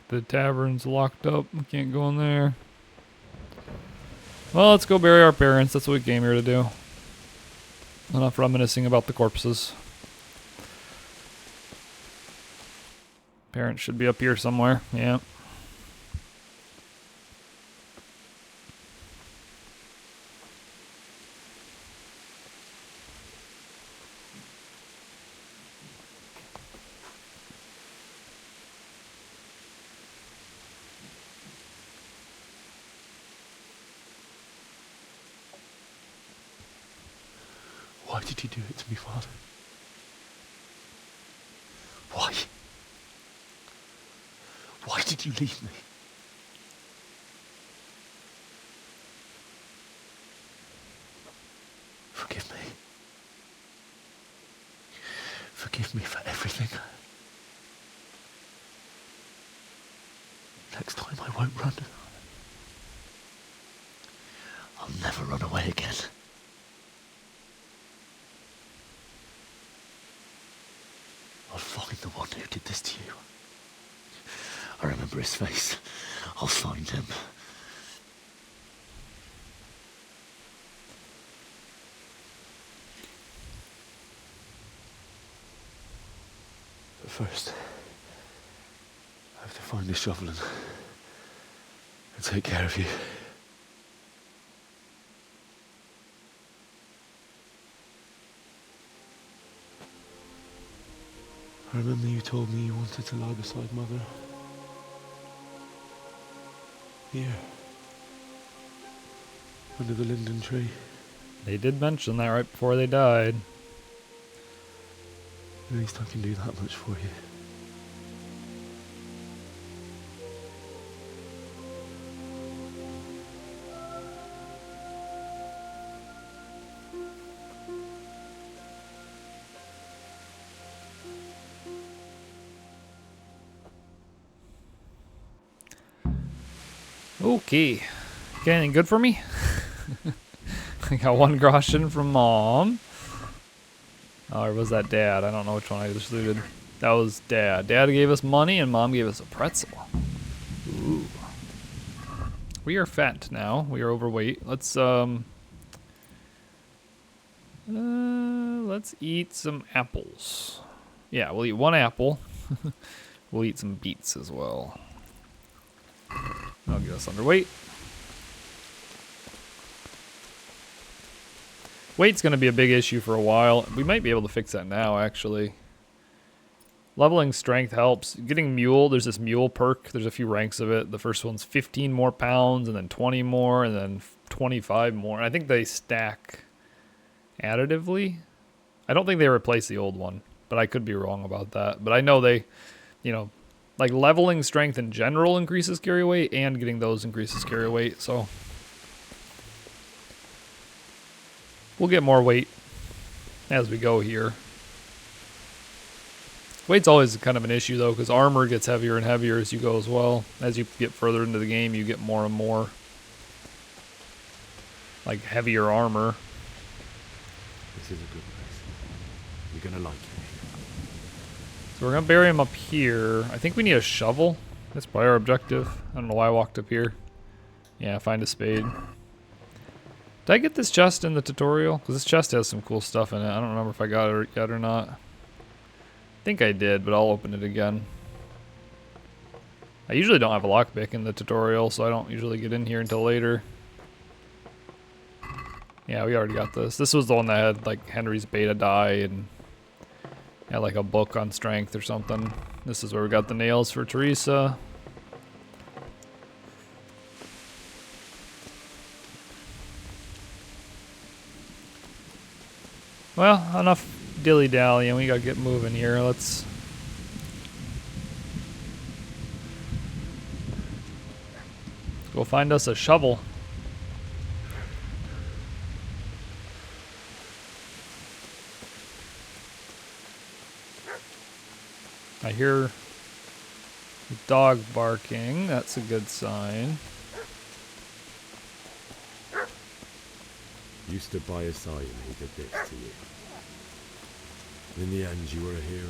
The tavern's locked up. We can't go in there. Well, let's go bury our parents. That's what we came here to do. Enough reminiscing about the corpses. Parents should be up here somewhere. Yeah. Why did you do it to me, Father? Why? Why did you leave me? Forgive me. Forgive me for everything. Next time I won't run. I'll never run away again. I'll find the one who did this to you. I remember his face. I'll find him. But first, I have to find this shovel and take care of you. I remember you told me you wanted to lie beside Mother. Here. Under the linden tree. They did mention that right before they died. At least I can do that much for you. Okay. Got anything good for me? I got 1 groschen from Mom. Oh, or was that Dad? I don't know which one I just looted. That was Dad. Dad gave us money and Mom gave us a pretzel. Ooh. We are fat now. We are overweight. Let's eat some apples. Yeah, we'll eat 1 apple. We'll eat some beets as well. That'll get us underweight. Weight's going to be a big issue for a while. We might be able to fix that now, actually. Leveling strength helps. Getting mule, there's this mule perk. There's a few ranks of it. The first one's 15 more pounds, and then 20 more, and then 25 more. And I think they stack additively. I don't think they replace the old one, but I could be wrong about that. But I know they, you know, like leveling strength in general increases carry weight, and getting those increases carry weight, so we'll get more weight as we go here. Weight's always kind of an issue though, because armor gets heavier and heavier as you go as well. As you get further into the game, you get more and more like heavier armor. This is a good place. You're gonna like it. So we're going to bury him up here. I think we need a shovel. That's probably our objective. I don't know why I walked up here. Yeah, find a spade. Did I get this chest in the tutorial? Because this chest has some cool stuff in it. I don't remember if I got it yet or not. I think I did, but I'll open it again. I usually don't have a lockpick in the tutorial, so I don't usually get in here until later. Yeah, we already got this. This was the one that had like Henry's beta die and had like a book on strength or something. This is where we got the nails for Teresa. Well, enough dilly-dallying. We gotta get moving here. Let's go find us a shovel. I hear the dog barking. That's a good sign. You stood by his side and he did this to you. In the end, you were a hero.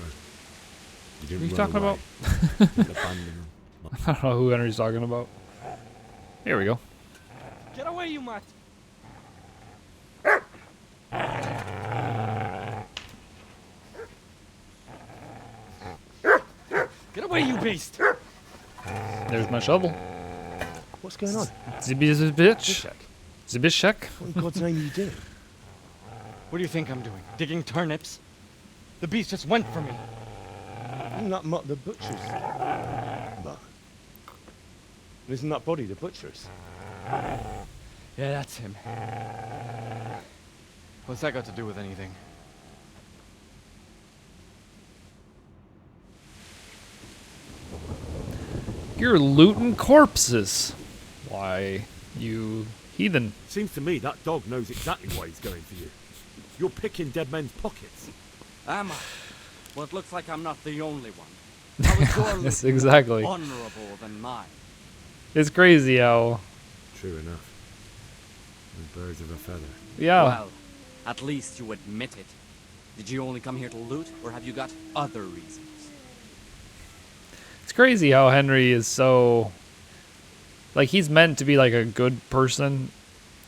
You didn't What are you run talking away. about? You didn't abandon him. I don't know who Henry's talking about. Here we go. Get away, you mutt! Get away, you beast! There's my shovel. What's going on? Zibishek. Zibishek? What in God's name are you doing? What do you think I'm doing? Digging turnips? The beast just went for me. Isn't that the butcher's? But isn't that body the butcher's? Yeah, that's him. What's that got to do with anything? You're looting corpses. Why, you heathen. Seems to me that dog knows exactly why he's going for you. You're picking dead men's pockets. Am I? Well, it looks like I'm not the only one. How is your Yes, loot exactly. more honorable than mine? It's crazy how... True enough. We're birds of a feather. Yeah. Well, at least you admit it. Did you only come here to loot, or have you got other reasons? It's crazy how Henry is so... Like, he's meant to be like a good person,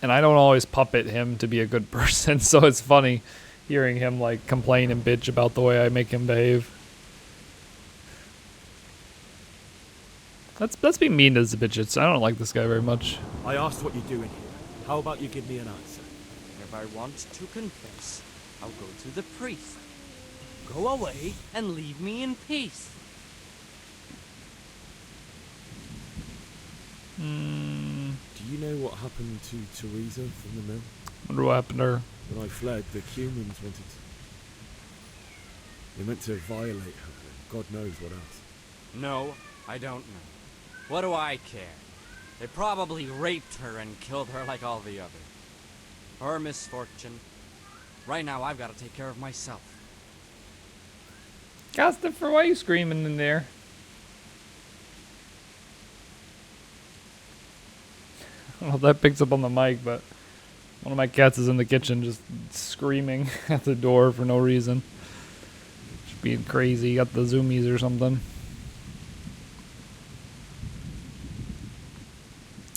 and I don't always puppet him to be a good person, so it's funny hearing him like complain and bitch about the way I make him behave. Let's be mean to the bitches. I don't like this guy very much. I asked what you're doing here. How about you give me an answer? If I want to confess, I'll go to the priest. Go away and leave me in peace. Do you know what happened to Teresa from the mill? Wonder what happened to her. When I fled, the humans wanted to... They meant to violate her, and God knows what else. No, I don't know. What do I care? They probably raped her and killed her like all the others. Her misfortune. Right now, I've got to take care of myself. Christopher, why are you screaming in there? I don't know if that picks up on the mic, but one of my cats is in the kitchen just screaming at the door for no reason. Just being crazy. Got the zoomies or something.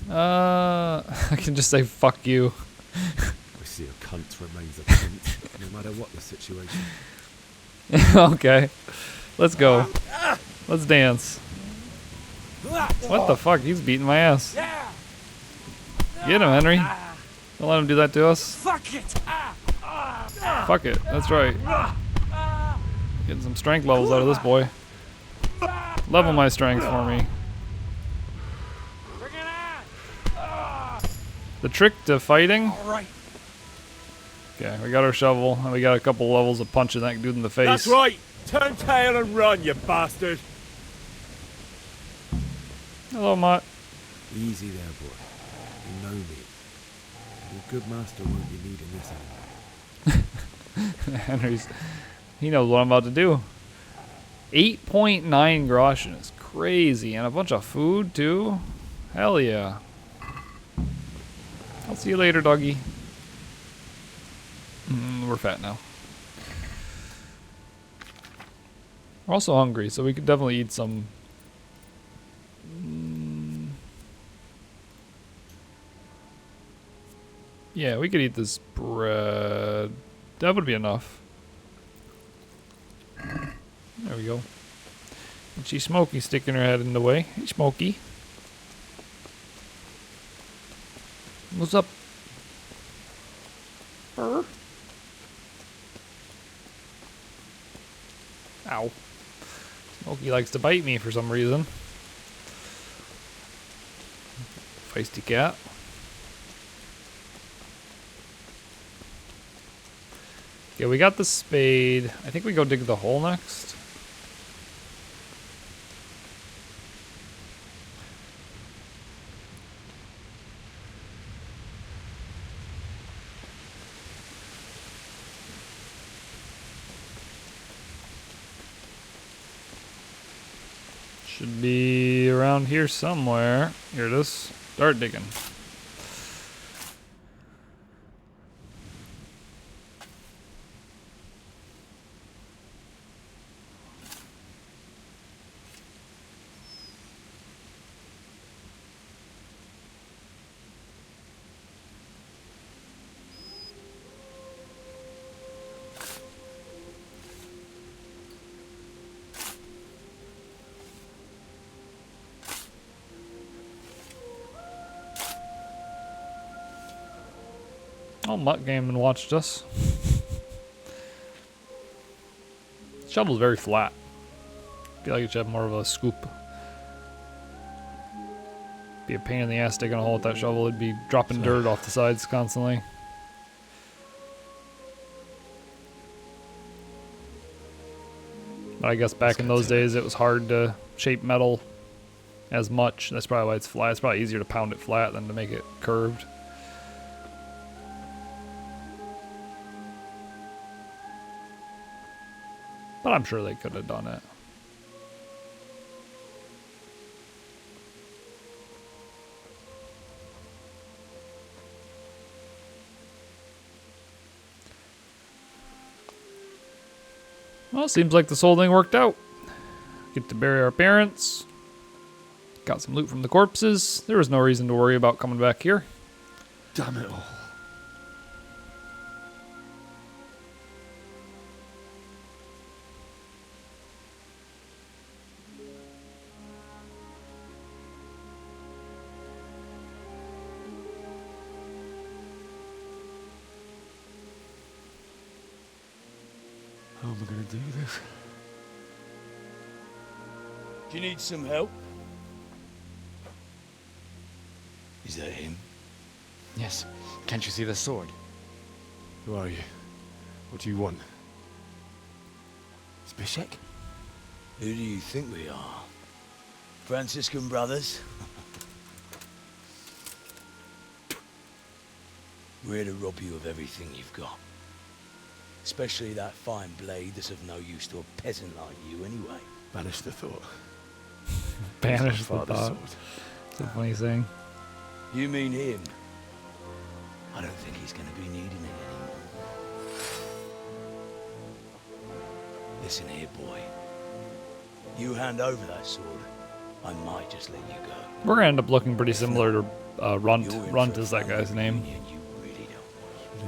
I can just say fuck you. I see a cunt remains a cunt, no matter what the situation. Okay. Let's go. Let's dance. What the fuck? He's beating my ass. Get him, Henry. Don't let him do that to us. Fuck it! Fuck it. That's right. Getting some strength levels out of this boy. Level my strength for me. The trick to fighting. Alright. Okay, we got our shovel, and we got a couple levels of punching that dude in the face. That's right! Turn tail and run, you bastard! Hello, Mutt. Easy there, boy. You know me. Your good master won't be needing this anymore. Henry's... He knows what I'm about to do. 8.9 groschen is crazy, and a bunch of food, too. Hell yeah. I'll see you later, doggy. We're fat now. We're also hungry, so we could definitely eat some... Yeah, we could eat this bread. That would be enough. There we go. And she's Smokey sticking her head in the way. Hey, Smokey. What's up? Burr. Ow. Smokey likes to bite me for some reason. Feisty cat. Okay, we got the spade. I think we go dig the hole next. Should be around here somewhere. Here it is. Start digging. Oh, Mutt came and watched us. Shovel's very flat. I feel like it should have more of a scoop. Be a pain in the ass digging a hole with that shovel. It'd be dropping dirt off the sides constantly. But I guess back in those days it was hard to shape metal as much. That's probably why it's flat. It's probably easier to pound it flat than to make it curved. But I'm sure they could have done it. Well, seems like this whole thing worked out. Get to bury our parents. Got some loot from the corpses. There was no reason to worry about coming back here. Damn it all. How am I going to do this? Do you need some help? Is that him? Yes. Can't you see the sword? Who are you? What do you want? Zbyszek? Who do you think we are? Franciscan brothers? We're here to rob you of everything you've got. Especially that fine blade that's of no use to a peasant like you anyway. Banish the thought. Banish the Father's thought. sword. It's a funny thing. You mean him? I don't think he's going to be needing it anymore. Listen here, boy. You hand over that sword, I might just let you go. We're gonna end up looking pretty similar to Runt. Runt is that guy's name.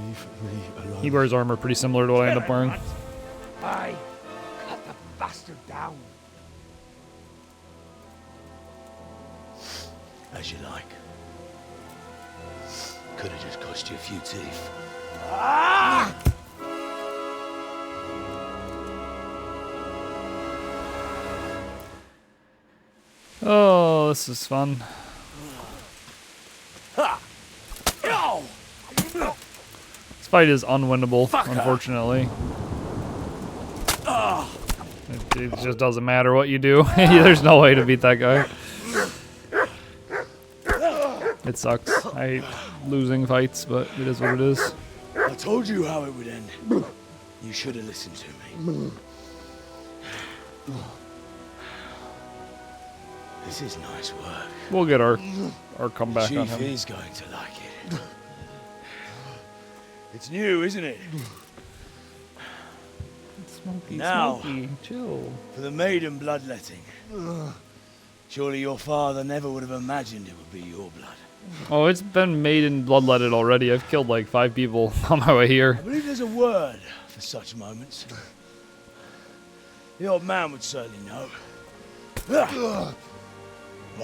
Leave me alone. He wears armor pretty similar to what I end up wearing. Aye. Cut the bastard down. As you like. Could have just cost you a few teeth. Ah! Oh, this is fun. This fight is unwinnable, unfortunately. It just doesn't matter what you do. There's no way to beat that guy. It sucks. I hate losing fights, but it is what it is. I told you how it would end. You should have listened to me. This is nice work. We'll get our comeback on Chief him. is going to like it. It's new, isn't it? Smoky, Now, smoky, chill. for the maiden bloodletting. Surely your father never would have imagined it would be your blood. Oh, it's been made in bloodletted already. I've killed like 5 people on my way here. I believe there's a word for such moments. The old man would certainly know. But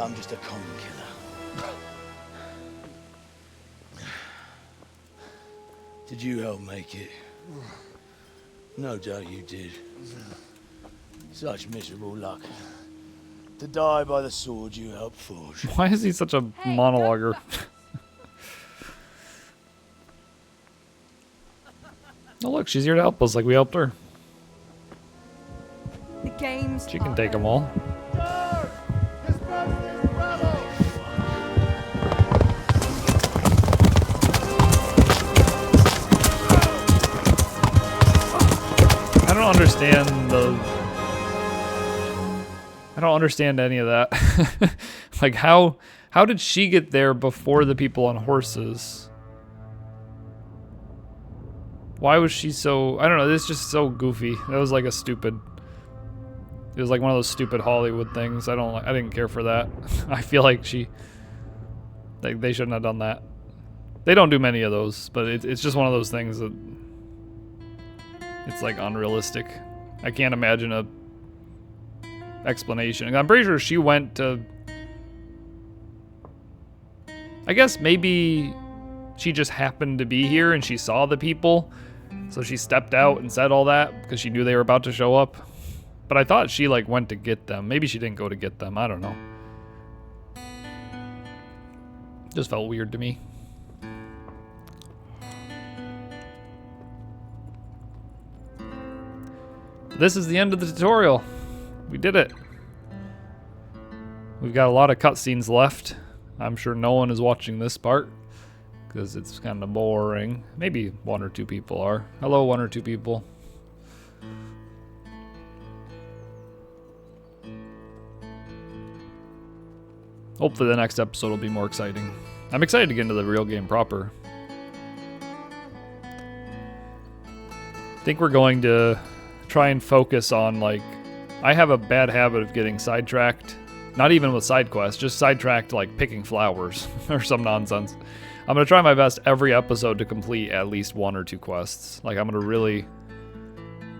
I'm just a common killer. Did you help make it? No doubt you did. Such miserable luck. To die by the sword you helped forge. Why is he such a monologuer? Oh look, she's here to help us like we helped her. The games. She can take them all. I don't understand any of that. Like how did she get there before the people on horses? Why was she so, I don't know, this is just so goofy. That was like a stupid, it was like one of those stupid Hollywood things. I didn't care for that. I feel like they shouldn't have done that. They don't do many of those, but it's just one of those things that it's like unrealistic. I can't imagine a explanation. I'm pretty sure she went to, I guess maybe she just happened to be here and she saw the people. So she stepped out and said all that because she knew they were about to show up. But I thought she like went to get them. Maybe she didn't go to get them. I don't know. Just felt weird to me. This is the end of the tutorial. We did it. We've got a lot of cutscenes left. I'm sure no one is watching this part because it's kind of boring. Maybe 1 or 2 people are. Hello, 1 or 2 people. Hopefully the next episode will be more exciting. I'm excited to get into the real game proper. I think we're going to try and focus on, like, I have a bad habit of getting sidetracked. Not even with side quests, just sidetracked like picking flowers or some nonsense. I'm going to try my best every episode to complete at least 1 or 2 quests. Like, I'm going to really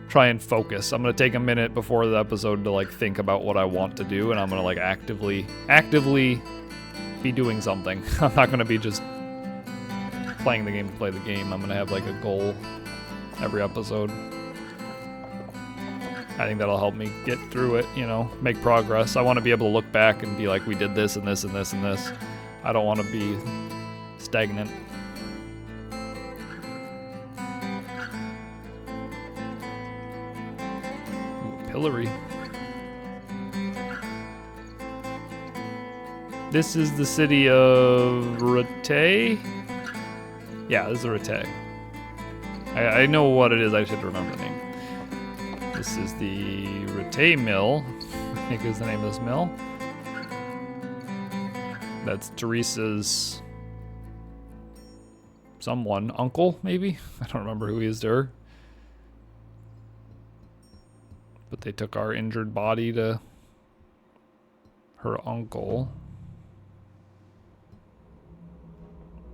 try and focus. I'm going to take a minute before the episode to like think about what I want to do, and I'm going to like actively be doing something. I'm not going to be just playing the game to play the game. I'm going to have like a goal every episode. I think that'll help me get through it, you know, make progress. I want to be able to look back and be like, we did this and this and this and this. I don't want to be stagnant. Ooh, pillory. This is the city of Rete? Yeah, this is Rete. I know what it is, I should remember the name. This is the Rete Mill, I think is the name of this mill. That's Teresa's uncle, maybe? I don't remember who he is to her. But they took our injured body to her uncle.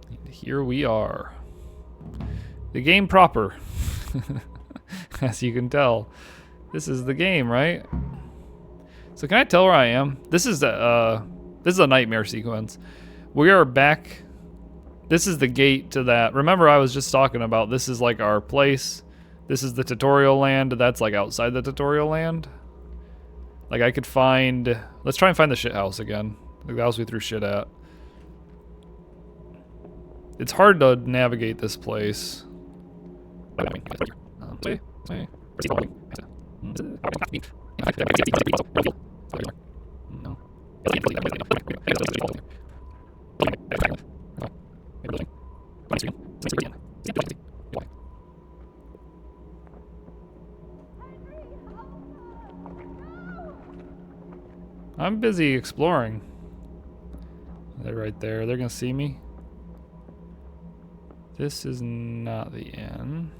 And here we are. The game proper. As you can tell. This is the game, right? So can I tell where I am? This is a nightmare sequence. We are back. This is the gate to that. Remember, I was just talking about this is like our place. This is the tutorial land. That's like outside the tutorial land. Like I could find. Let's try and find the shit house again. Like the house we threw shit at. It's hard to navigate this place. I'm busy exploring. They're right there. They're gonna see me. This is not the inn.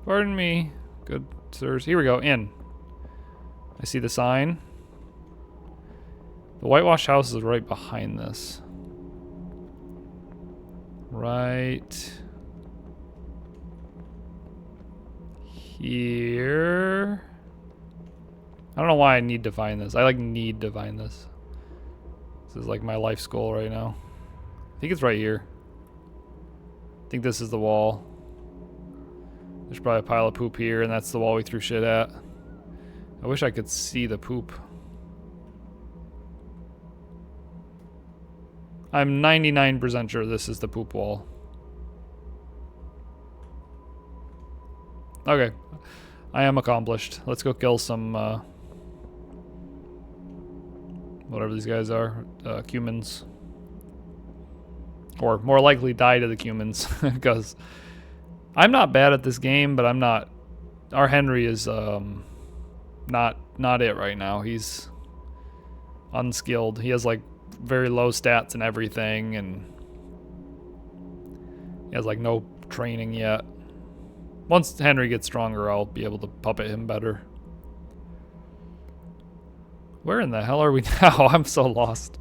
Pardon me. Good sirs. Here we go. In. I see the sign. The whitewashed house is right behind this. Right here. I don't know why I need to find this. I like need to find this. This is like my life's goal right now. I think it's right here. I think this is the wall. There's probably a pile of poop here, and that's the wall we threw shit at. I wish I could see the poop. I'm 99% sure this is the poop wall. Okay. I am accomplished. Let's go kill some, whatever these guys are. Cumans. Or more likely die to the Cumans. Because I'm not bad at this game, but I'm not... Our Henry is, not it right now. He's unskilled. He has, like, very low stats and everything, and he has, like, no training yet. Once Henry gets stronger, I'll be able to puppet him better. Where in the hell are we now? I'm so lost.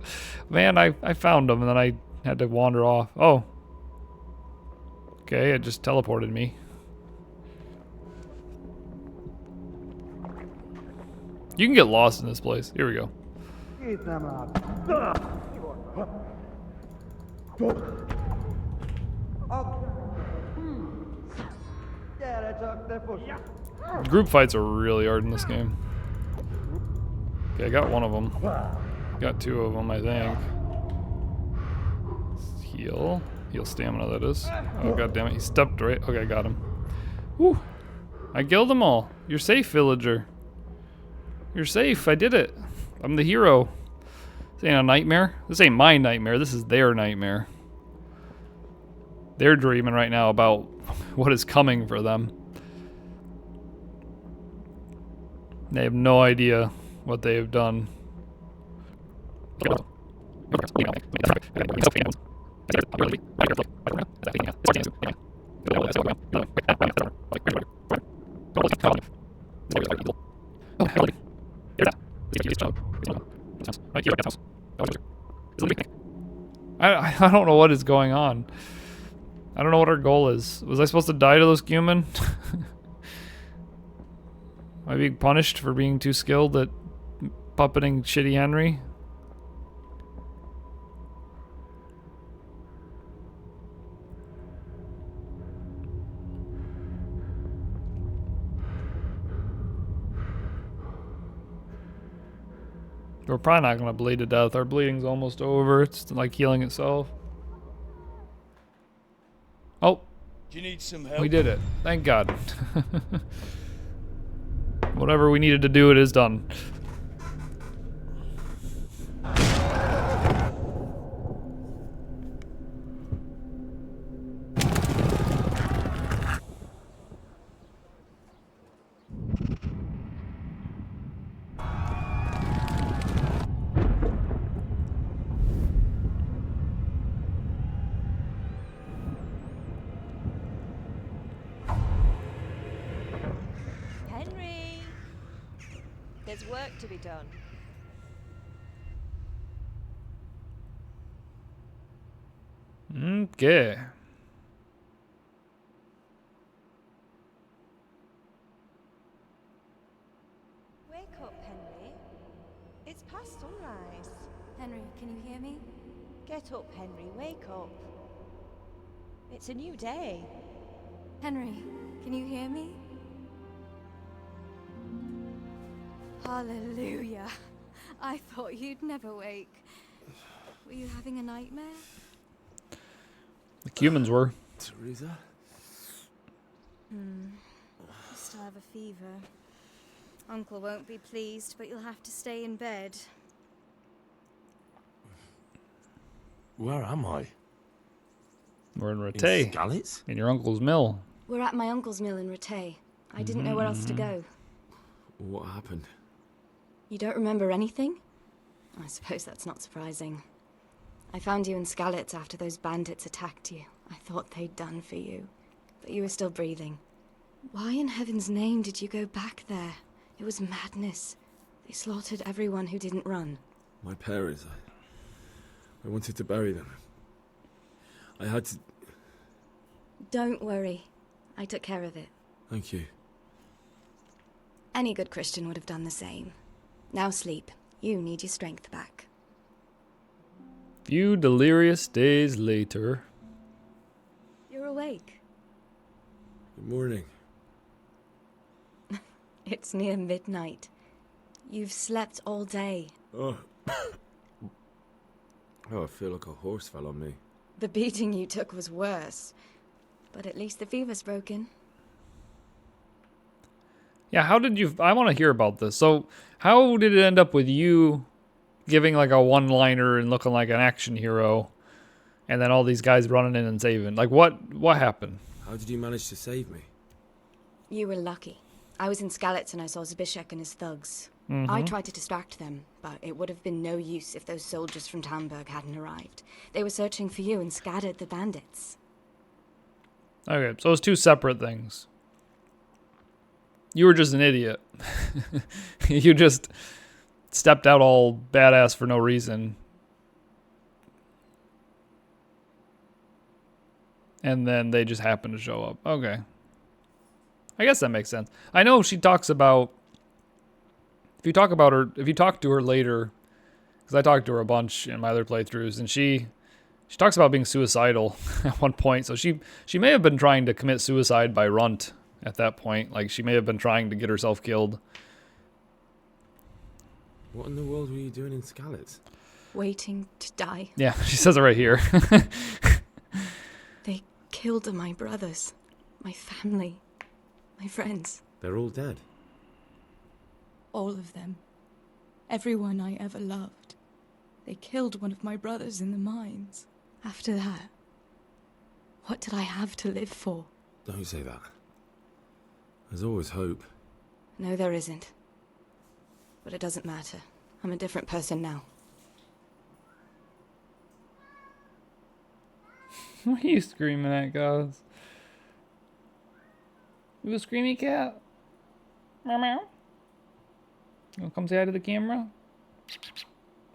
Man, I found him, and then I had to wander off. Oh. Okay, it just teleported me. You can get lost in this place. Here we go. Group fights are really hard in this game. Okay, I got one of them. Got two of them, I think. Heal. Heal stamina, that is. Oh, god damn it. He stepped right. Okay, I got him. Whew. I killed them all. You're safe, villager. You're safe. I did it. I'm the hero. This ain't a nightmare. This ain't my nightmare. This is their nightmare. They're dreaming right now about what is coming for them. They have no idea what they have done. I don't know what is going on. I don't know what our goal is. Was I supposed to die to those human? Am I being punished for being too skilled at puppeting shitty Henry? We're probably not going to bleed to death. Our bleeding's almost over. It's like healing itself. Oh. Do you need some help? We did it. Thank God. Whatever we needed to do, it is done. There's work to be done. Okay. Wake up, Henry. It's past sunrise. Henry, can you hear me? Get up, Henry. Wake up. It's a new day. Henry, can you hear me? Hallelujah. I thought you'd never wake. Were you having a nightmare? The humans were. Teresa? You still have a fever. Uncle won't be pleased, but you'll have to stay in bed. Where am I? We're in Rattay. In Skalitz? In your uncle's mill. We're at my uncle's mill in Rattay. I didn't know where else to go. What happened? You don't remember anything? I suppose that's not surprising. I found you in Skalitz after those bandits attacked you. I thought they'd done for you, but you were still breathing. Why in heaven's name did you go back there? It was madness. They slaughtered everyone who didn't run. My parents, I wanted to bury them. I had to... Don't worry. I took care of it. Thank you. Any good Christian would have done the same. Now sleep. You need your strength back. Few delirious days later. You're awake. Good morning. It's near midnight. You've slept all day. Oh. Oh, I feel like a horse fell on me. The beating you took was worse. But at least the fever's broken. Yeah, how did you... I want to hear about this. So, how did it end up with you giving like a one-liner and looking like an action hero, and then all these guys running in and saving? Like, what happened? How did you manage to save me? You were lucky. I was in Skalitz and I saw Zbyszek and his thugs. I tried to distract them, but it would have been no use if those soldiers from Talmberg hadn't arrived. They were searching for you and scattered the bandits. Okay, so it's two separate things. You were just an idiot. You just stepped out all badass for no reason. And then they just happened to show up. Okay. I guess that makes sense. I know she talks about... If you talk to her later, because I talked to her a bunch in my other playthroughs, and she She talks about being suicidal at one point, so she may have been trying to commit suicide by runt at that point. Like, she may have been trying to get herself killed. What in the world were you doing in Skalitz? Waiting to die. Yeah, she says it right here. They killed my brothers, my family, my friends. They're all dead. All of them. Everyone I ever loved. They killed one of my brothers in the mines. After that, what did I have to live for? Don't say that. There's always hope. No, there isn't. But it doesn't matter. I'm a different person now. What are you screaming at, guys? You a screamy cat? Meow meow. You wanna come say hi to the camera?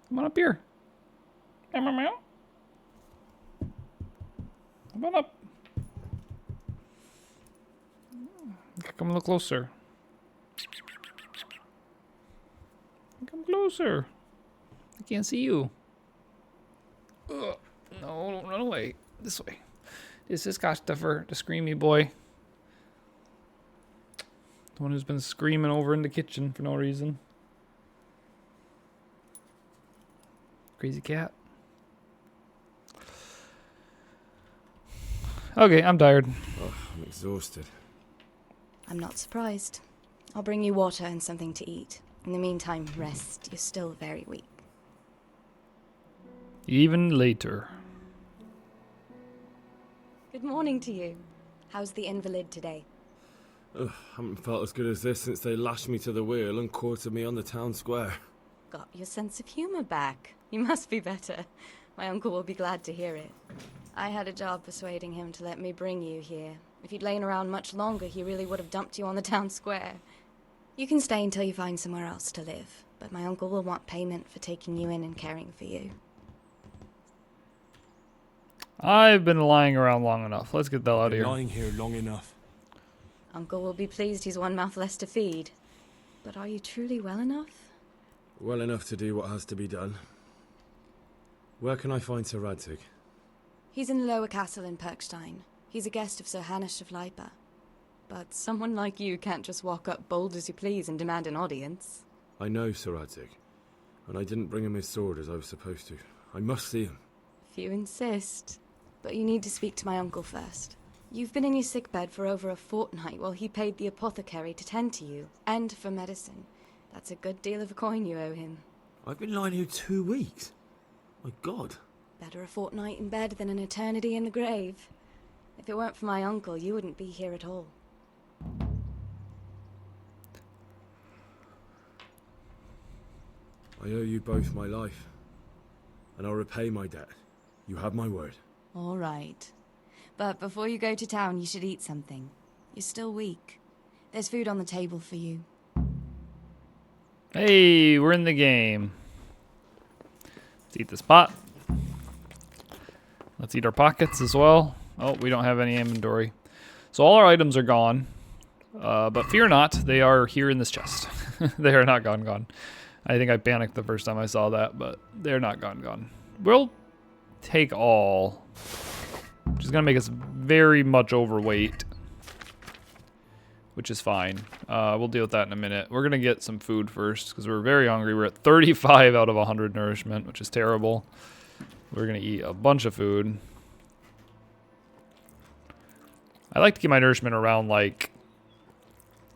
Come on up here. Meow meow meow. Come on up. Come a little closer. Come closer. I can't see you. Ugh. No, don't run away. This way. This is Christopher, the screamy boy. The one who's been screaming over in the kitchen for no reason. Crazy cat. Okay, I'm tired. Oh, I'm exhausted. I'm not surprised. I'll bring you water and something to eat. In the meantime, rest. You're still very weak. Even later. Good morning to you. How's the invalid today? Ugh, haven't felt as good as this since they lashed me to the wheel and quartered me on the town square. Got your sense of humor back. You must be better. My uncle will be glad to hear it. I had a job persuading him to let me bring you here. If you'd lain around much longer, he really would have dumped you on the town square. You can stay until you find somewhere else to live, but my uncle will want payment for taking you in and caring for you. I've been lying around long enough. Let's get the hell out of here. Lying here long enough. Uncle will be pleased he's one mouth less to feed. But are you truly well enough? Well enough to do what has to be done. Where can I find Sir Radzig? He's in the lower castle in Perkstein. He's a guest of Sir Hanush of Leipa. But someone like you can't just walk up bold as you please and demand an audience. I know Sir Radzig, and I didn't bring him his sword as I was supposed to. I must see him. If you insist. But you need to speak to my uncle first. You've been in your sickbed for over a fortnight while he paid the apothecary to tend to you, and for medicine. That's a good deal of a coin you owe him. I've been lying here 2 weeks. My God. Better a fortnight in bed than an eternity in the grave. If it weren't for my uncle, you wouldn't be here at all. I owe you both my life, and I'll repay my debt. You have my word. All right. But before you go to town, you should eat something. You're still weak. There's food on the table for you. Hey, we're in the game. Let's eat this pot. Let's eat our pockets as well. Oh, we don't have any inventory. So all our items are gone. But fear not, they are here in this chest. They are not gone. I think I panicked the first time I saw that, but they're not gone. We'll take all, which is going to make us very much overweight, which is fine. We'll deal with that in a minute. We're going to get some food first because we're very hungry. We're at 35 out of 100 nourishment, which is terrible. We're going to eat a bunch of food. I like to keep my nourishment around like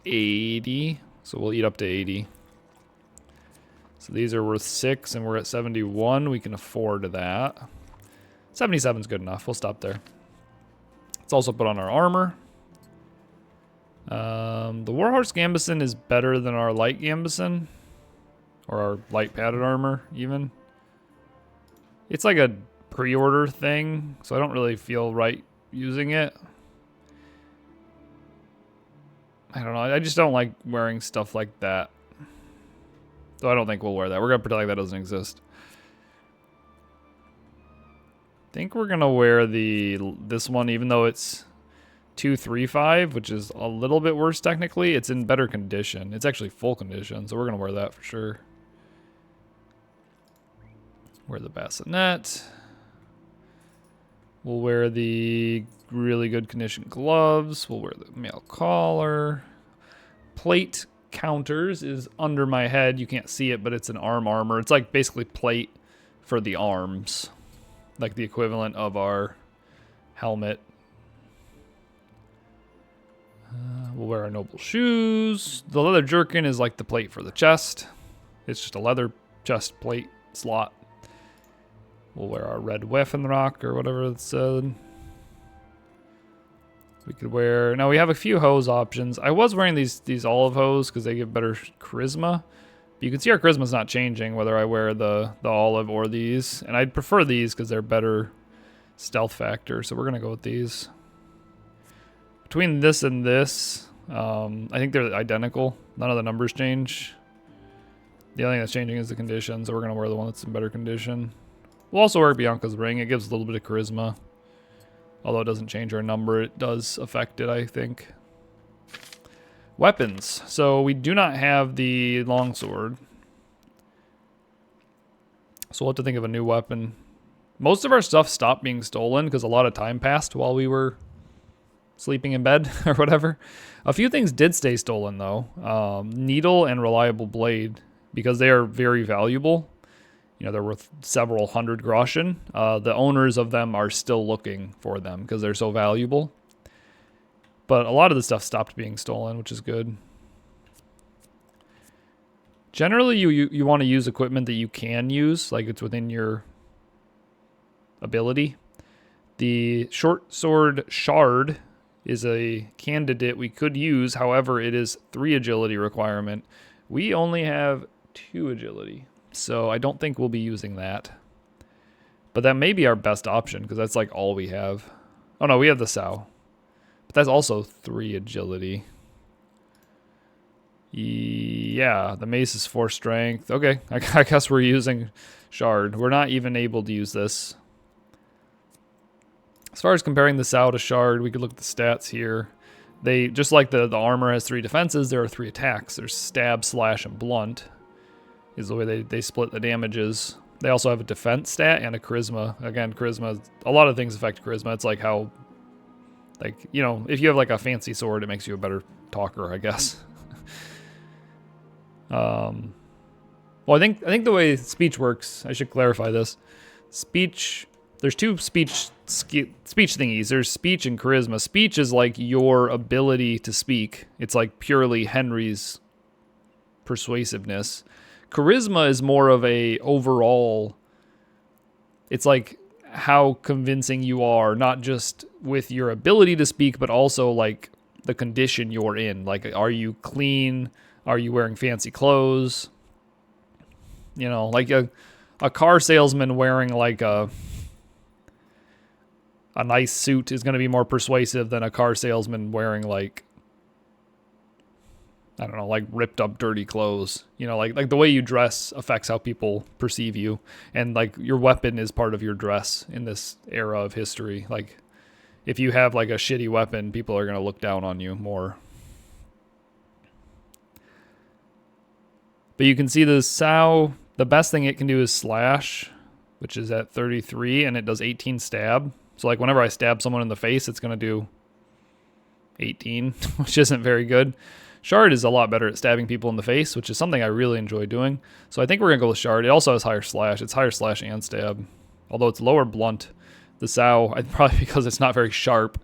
80, so we'll eat up to 80. So these are worth 6 and we're at 71. We can afford that. 77 is good enough. We'll stop there. Let's also put on our armor. The Warhorse Gambesson is better than our light Gambesson, or our light padded armor even. It's like a pre-order thing, so I don't really feel right using it. I don't know. I just don't like wearing stuff like that. So I don't think we'll wear that. We're going to pretend like that doesn't exist. I think we're going to wear this one, even though it's 235, which is a little bit worse technically. It's in better condition. It's actually full condition, so we're going to wear that for sure. Wear the bassinet. We'll wear the really good condition gloves. We'll wear the mail collar. Plate counters is under my head. You can't see it, but it's an arm armor. It's like basically plate for the arms. Like the equivalent of our helmet. We'll wear our noble shoes. The leather jerkin is like the plate for the chest. It's just a leather chest plate slot. We'll wear our red Waffenrock or whatever it said. We could wear... Now we have a few hose options. I was wearing these olive hose because they give better charisma. But you can see our charisma's not changing whether I wear the olive or these. And I'd prefer these because they're better stealth factor. So we're going to go with these. Between this and this, I think they're identical. None of the numbers change. The only thing that's changing is the condition, so we're going to wear the one that's in better condition. We'll also wear Bianca's ring. It gives a little bit of charisma. Although it doesn't change our number, it does affect it, I think. Weapons. So we do not have the longsword. So we'll have to think of a new weapon. Most of our stuff stopped being stolen because a lot of time passed while we were sleeping in bed or whatever. A few things did stay stolen though. Needle and reliable blade, because they are very valuable. You know, they're worth several hundred groschen. The owners of them are still looking for them because they're so valuable. But a lot of the stuff stopped being stolen, which is good. Generally, you want to use equipment that you can use, like it's within your ability. The short sword shard is a candidate we could use. However, it is 3 agility requirement. We only have 2 agility, so I don't think we'll be using that. But that may be our best option because that's like all we have. Oh no, we have the sow. But that's also 3 agility. Yeah, the mace is 4 strength. Okay, I guess we're using shard. We're not even able to use this. As far as comparing the sow to shard, we could look at the stats here. They, just like the armor has 3 defenses, there are 3 attacks. There's stab, slash, and blunt is the way they split the damages. They also have a defense stat and a charisma. Again, charisma, a lot of things affect charisma. It's like how, like, you know, if you have like a fancy sword, it makes you a better talker, I guess. Well, I think the way speech works, I should clarify this. Speech, there's 2 speech thingies. There's speech and charisma. Speech is like your ability to speak. It's like purely Henry's persuasiveness. Charisma is more of a overall, it's like how convincing you are, not just with your ability to speak, but also like the condition you're in. Like, are you clean? Are you wearing fancy clothes? You know, like a car salesman wearing like a nice suit is going to be more persuasive than a car salesman wearing like, I don't know, like ripped up dirty clothes. You know, like the way you dress affects how people perceive you. And like your weapon is part of your dress in this era of history. Like if you have like a shitty weapon, people are going to look down on you more. But you can see the sow, the best thing it can do is slash, which is at 33, and it does 18 stab. So like whenever I stab someone in the face, it's going to do 18, which isn't very good. Shard is a lot better at stabbing people in the face, which is something I really enjoy doing. So I think we're going to go with Shard. It also has higher slash. It's higher slash and stab. Although it's lower blunt. The sow, probably because it's not very sharp,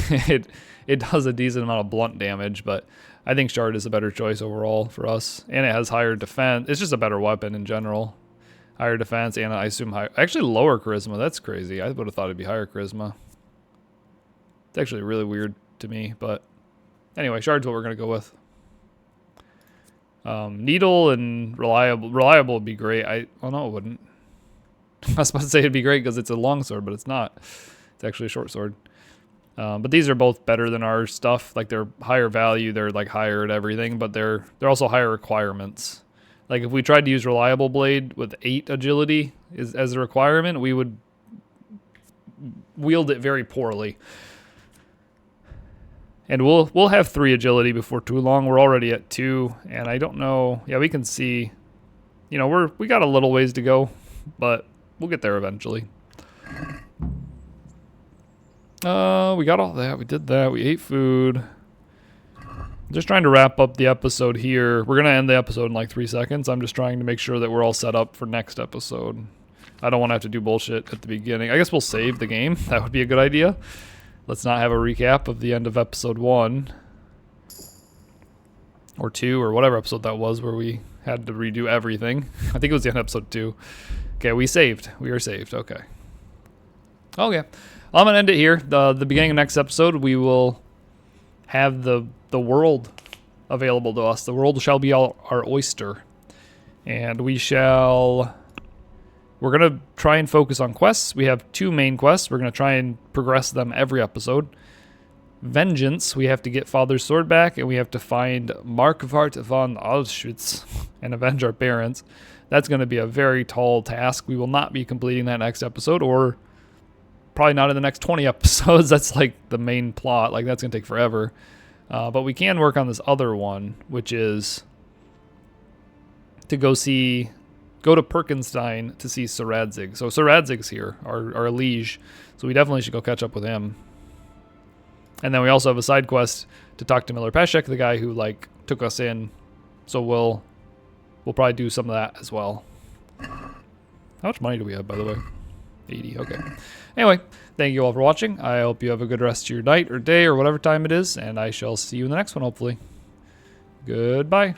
it does a decent amount of blunt damage, but I think Shard is a better choice overall for us. And it has higher defense. It's just a better weapon in general. Higher defense and I assume higher, actually lower charisma. That's crazy. I would have thought it'd be higher charisma. It's actually really weird to me, but anyway, Shard's what we're going to go with. Needle and reliable would be great. Oh no, it wouldn't. I was about to say it'd be great because it's a long sword, but it's not. It's actually a short sword. But these are both better than our stuff. Like they're higher value, they're like higher at everything, but they're also higher requirements. Like if we tried to use reliable blade with 8 agility as a requirement, we would wield it very poorly. And we'll have 3 agility before too long. We're already at 2, and I don't know. Yeah, we can see. You know, we got a little ways to go, but we'll get there eventually. We got all that. We did that. We ate food. Just trying to wrap up the episode here. We're going to end the episode in like 3 seconds. I'm just trying to make sure that we're all set up for next episode. I don't want to have to do bullshit at the beginning. I guess we'll save the game. That would be a good idea. Let's not have a recap of the end of episode 1. Or 2, or whatever episode that was where we had to redo everything. I think it was the end of episode 2. Okay, we saved. We are saved. Okay. Okay. I'm going to end it here. The beginning of next episode, we will have the world available to us. The world shall be our oyster. And we're going to try and focus on quests. We have 2 main quests. We're going to try and progress them every episode. Vengeance, we have to get Father's sword back, and we have to find Markwart von Auschwitz and avenge our parents. That's going to be a very tall task. We will not be completing that next episode, or probably not in the next 20 episodes. That's like the main plot. Like, that's going to take forever. But we can work on this other one, which is to go to Perkenstein to see Sir Radzig. So Sir Radzig's here, our liege. So we definitely should go catch up with him. And then we also have a side quest to talk to Miller Peshek, the guy who like took us in. So we'll probably do some of that as well. How much money do we have, by the way? 80. Okay. Anyway, thank you all for watching. I hope you have a good rest of your night or day or whatever time it is, and I shall see you in the next one, hopefully. Goodbye.